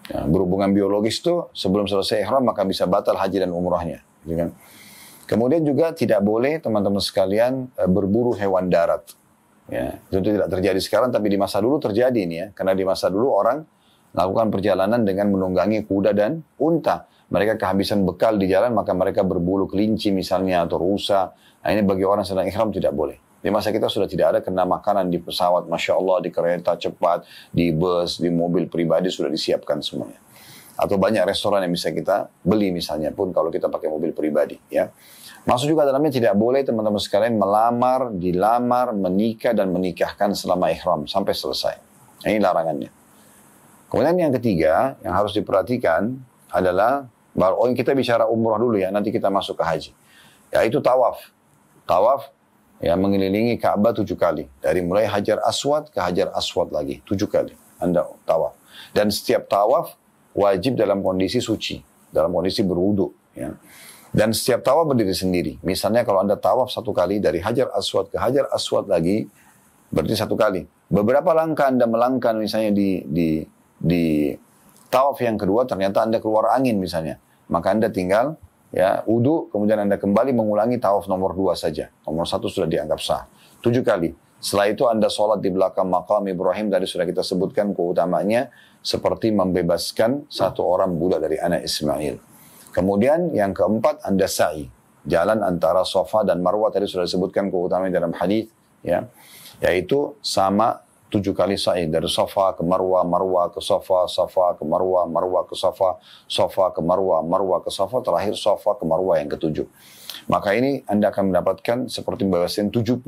Ya, berhubungan biologis itu sebelum selesai ihram maka bisa batal haji dan umrahnya. Gitu kan? Kemudian juga tidak boleh, teman-teman sekalian, berburu hewan darat. Ya, itu tidak terjadi sekarang, tapi di masa dulu terjadi ini ya. Karena di masa dulu orang melakukan perjalanan dengan menunggangi kuda dan unta. Mereka kehabisan bekal di jalan, maka mereka berburu kelinci misalnya atau rusa. Nah, ini bagi orang sedang ihram tidak boleh. Di masa kita sudah tidak ada, kena makanan di pesawat, Masya Allah, di kereta cepat, di bus, di mobil pribadi sudah disiapkan semuanya. Atau banyak restoran yang bisa kita beli misalnya pun kalau kita pakai mobil pribadi. Ya. Maksud juga dalamnya tidak boleh teman-teman sekalian melamar, dilamar, menikah dan menikahkan selama ihram sampai selesai. Ini larangannya. Kemudian yang ketiga yang harus diperhatikan adalah, kita bicara umrah dulu ya, nanti kita masuk ke haji. Yaitu tawaf. Tawaf ya, mengelilingi Ka'bah 7 kali. Dari mulai Hajar Aswad ke Hajar Aswad lagi. 7 kali Anda tawaf. Dan setiap tawaf wajib dalam kondisi suci. Dalam kondisi berwudu. Ya. Dan setiap tawaf berdiri sendiri. Misalnya kalau Anda tawaf 1 kali dari Hajar Aswad ke Hajar Aswad lagi, berarti 1 kali. Beberapa langkah Anda melangkah misalnya di tawaf yang kedua, ternyata Anda keluar angin misalnya. Maka Anda tinggal ya, wudu, kemudian Anda kembali mengulangi tawaf nomor 2 saja. Nomor 1 sudah dianggap sah. 7 kali. Setelah itu Anda sholat di belakang maqam Ibrahim, tadi sudah kita sebutkan keutamanya, seperti membebaskan 1 orang budak dari anak Ismail. Kemudian yang keempat Anda sa'i. Jalan antara Safa dan Marwah, tadi sudah disebutkan keutamanya dalam hadis, ya, yaitu sama 7 kali sa'i dari Safa ke Marwah, Marwah ke Safa, Safa ke Marwah, Marwah ke Safa, Safa ke Marwah, Marwah ke Safa, terakhir Safa ke Marwah yang ke-7. Maka ini Anda akan mendapatkan seperti membebasin 70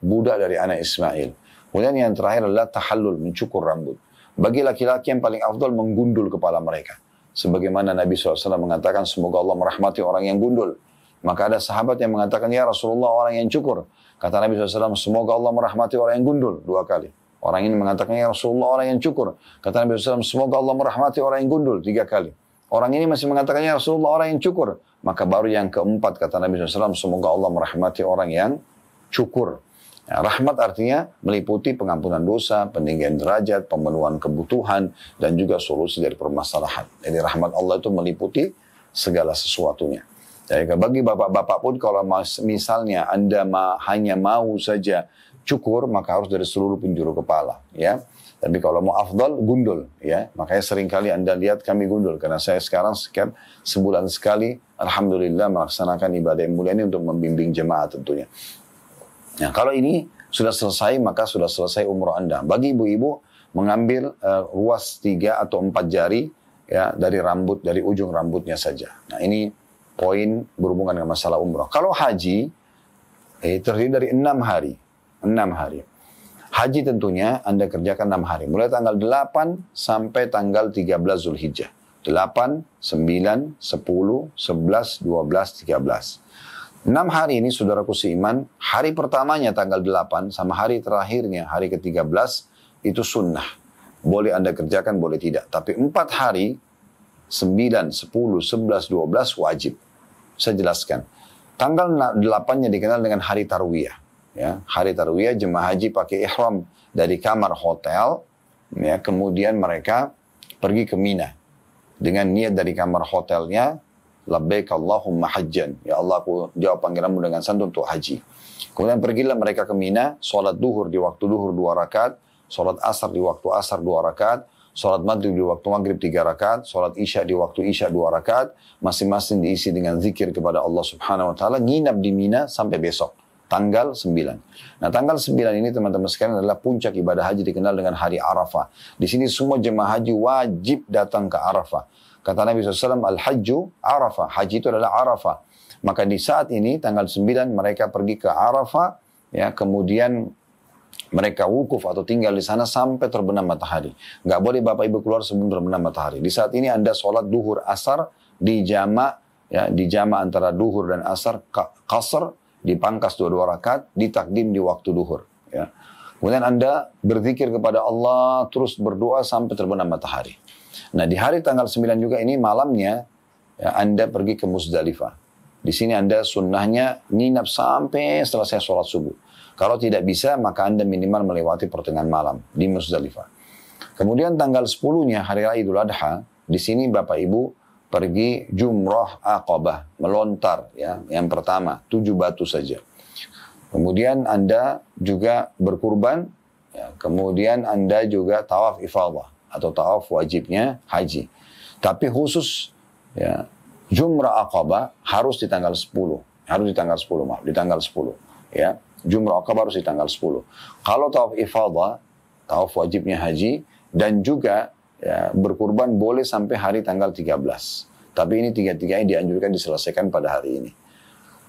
budak dari anak Ismail. Kemudian yang terakhir adalah tahallul, mencukur rambut. Bagi laki-laki yang paling afdal menggundul kepala mereka. Sebagaimana Nabi SAW mengatakan, semoga Allah merahmati orang yang gundul. Maka ada sahabat yang mengatakan, ya Rasulullah, orang yang cukur. Kata Nabi SAW, semoga Allah merahmati orang yang gundul. 2 kali. Orang ini mengatakan, ya Rasulullah, orang yang cukur. Kata Nabi SAW, semoga Allah merahmati orang yang gundul. 3 kali. Orang ini masih mengatakan, ya Rasulullah, orang yang cukur. Maka baru yang keempat, kata Nabi SAW, semoga Allah merahmati orang yang cukur. Nah, rahmat artinya meliputi pengampunan dosa, peninggian derajat, pemenuhan kebutuhan, dan juga solusi dari permasalahan. Jadi rahmat Allah itu meliputi segala sesuatunya. Jadi bagi bapak-bapak pun kalau misalnya Anda hanya mau saja cukur, maka harus dari seluruh penjuru kepala, ya. Tapi kalau mau afdal, gundul, ya. Makanya seringkali Anda lihat kami gundul, karena saya sekarang sekian sebulan sekali, alhamdulillah melaksanakan ibadah yang mulia ini untuk membimbing jemaah tentunya. Nah, kalau ini sudah selesai, maka sudah selesai umrah Anda. Bagi ibu-ibu, mengambil ruas 3 atau 4 jari, ya, dari rambut, dari ujung rambutnya saja. Nah, ini poin berhubungan dengan masalah umrah. Kalau haji, terdiri dari 6 hari. 6 hari. Haji tentunya Anda kerjakan 6 hari. Mulai tanggal 8 sampai tanggal 13 Zulhijjah. 8, 9, 10, 11, 12, 13. 6 hari ini, saudaraku seiman, hari pertamanya tanggal 8 sama hari terakhirnya, hari ke-13, itu sunnah. Boleh Anda kerjakan, boleh tidak. Tapi 4 hari, 9, 10, 11, 12 wajib. Saya jelaskan. Tanggal 8-nya dikenal dengan hari tarwiyah. Ya, hari tarwiyah jemaah haji pakai ihram dari kamar hotel, ya, kemudian mereka pergi ke Mina dengan niat dari kamar hotelnya, labbaik Allahumma hajjan, ya Allah aku jawab panggilanmu dengan santun untuk haji. Kemudian pergilah mereka ke Mina, sholat duhur di waktu duhur 2 rakaat, sholat asar di waktu asar 2 rakaat, sholat maghrib di waktu maghrib 3 rakaat, sholat isya di waktu isya 2 rakaat, masing-masing diisi dengan zikir kepada Allah Subhanahu Wa Taala, nginap di Mina sampai besok. Tanggal 9. Nah, tanggal 9 ini teman-teman sekalian adalah puncak ibadah haji, dikenal dengan hari Arafah. Di sini semua jemaah haji wajib datang ke Arafah. Kata Nabi SAW, Al-Hajju Arafah. Haji itu adalah Arafah. Maka di saat ini tanggal 9 mereka pergi ke Arafah, ya, kemudian mereka wukuf atau tinggal di sana sampai terbenam matahari. Nggak boleh Bapak Ibu keluar sebelum terbenam matahari. Di saat ini Anda sholat duhur asar di jama, ya, di jama antara duhur dan asar, qasr, dipangkas 2 rakaat, ditakdim di waktu duhur. Ya. Kemudian Anda berzikir kepada Allah, terus berdoa sampai terbenam matahari. Nah di hari tanggal 9 juga ini malamnya, ya, Anda pergi ke Muzdalifah. Di sini Anda sunnahnya nginap sampai selesai sholat subuh. Kalau tidak bisa, maka Anda minimal melewati pertengahan malam di Muzdalifah. Kemudian tanggal 10-nya hari raya Idul Adha, di sini Bapak Ibu pergi jumrah Aqabah, melontar, ya, yang pertama 7 batu saja. Kemudian Anda juga berkurban, ya, kemudian Anda juga tawaf ifadah atau tawaf wajibnya haji. Tapi khusus, ya, jumrah Aqabah harus di tanggal 10. Harus di tanggal 10, maaf, di tanggal 10. Ya, jumrah Aqabah harus di tanggal 10. Kalau tawaf ifadah, tawaf wajibnya haji, dan juga, ya, berkurban boleh sampai hari tanggal 13. Tapi ini tiga-tiganya dianjurkan diselesaikan pada hari ini.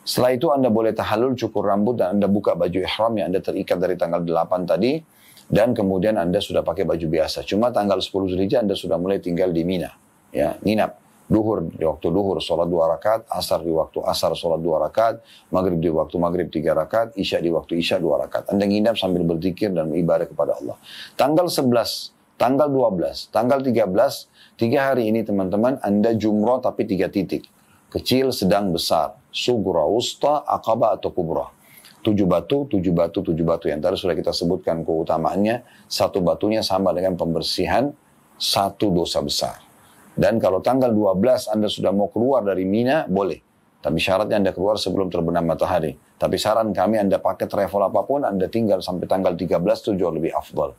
Setelah itu Anda boleh tahallul, cukur rambut, dan Anda buka baju ihram yang Anda terikat dari tanggal 8 tadi. Dan kemudian Anda sudah pakai baju biasa. Cuma tanggal 10 Zulhijjah Anda sudah mulai tinggal di Mina. Ya, nginap. Duhur di waktu duhur, sholat 2 rakaat. Asar di waktu asar, sholat 2 rakaat. Maghrib di waktu maghrib 3 rakaat. Isya di waktu isya 2 rakaat. Anda nginap sambil berzikir dan beribadah kepada Allah. Tanggal 11, tanggal 12, tanggal 13, 3 hari ini teman-teman Anda jumrah tapi 3 titik. Kecil, sedang, besar. Sugra, wusta, aqabah atau kubra. 7 batu, 7 batu, 7 batu. Yang tadi sudah kita sebutkan keutamaannya. 1 batunya sama dengan pembersihan 1 dosa besar. Dan kalau tanggal 12 Anda sudah mau keluar dari Mina, boleh. Tapi syaratnya Anda keluar sebelum terbenam matahari. Tapi saran kami Anda pakai travel apapun, Anda tinggal sampai tanggal 13 itu jauh lebih afdal.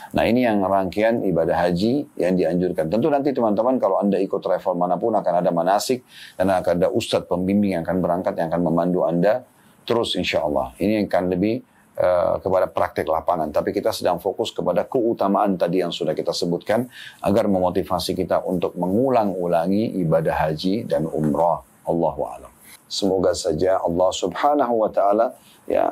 Nah ini yang rangkaian ibadah haji yang dianjurkan. Tentu nanti teman-teman kalau Anda ikut travel manapun akan ada manasik. Dan akan ada ustadz pembimbing yang akan berangkat yang akan memandu Anda. Terus insya Allah. Ini akan lebih kepada praktek lapangan. Tapi kita sedang fokus kepada keutamaan tadi yang sudah kita sebutkan. Agar memotivasi kita untuk mengulang-ulangi ibadah haji dan umrah. Allahu a'lam. Semoga saja Allah subhanahu wa ta'ala, ya,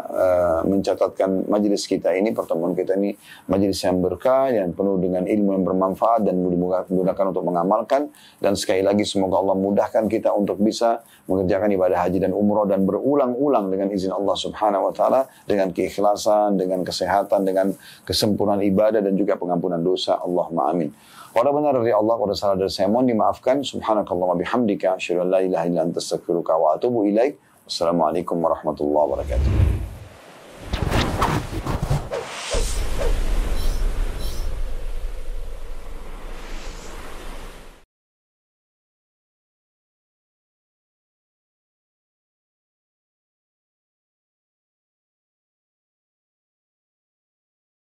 mencatatkan majelis kita ini, pertemuan kita ini majelis yang berkah, yang penuh dengan ilmu yang bermanfaat dan mudahkan untuk mengamalkan. Dan sekali lagi semoga Allah mudahkan kita untuk bisa mengerjakan ibadah haji dan umrah dan berulang-ulang dengan izin Allah subhanahu wa ta'ala, dengan keikhlasan, dengan kesehatan, dengan kesempurnaan ibadah dan juga pengampunan dosa. Allahumma amin. Kalau benar dari Allah, kalau salah dari saya mohon dimaafkan. Subhanakallah wa bihamdika, asyhadu an la ilaha illa anta astaghfiruka wa atubu ilaik. Wassalamualaikum warahmatullahi wabarakatuh.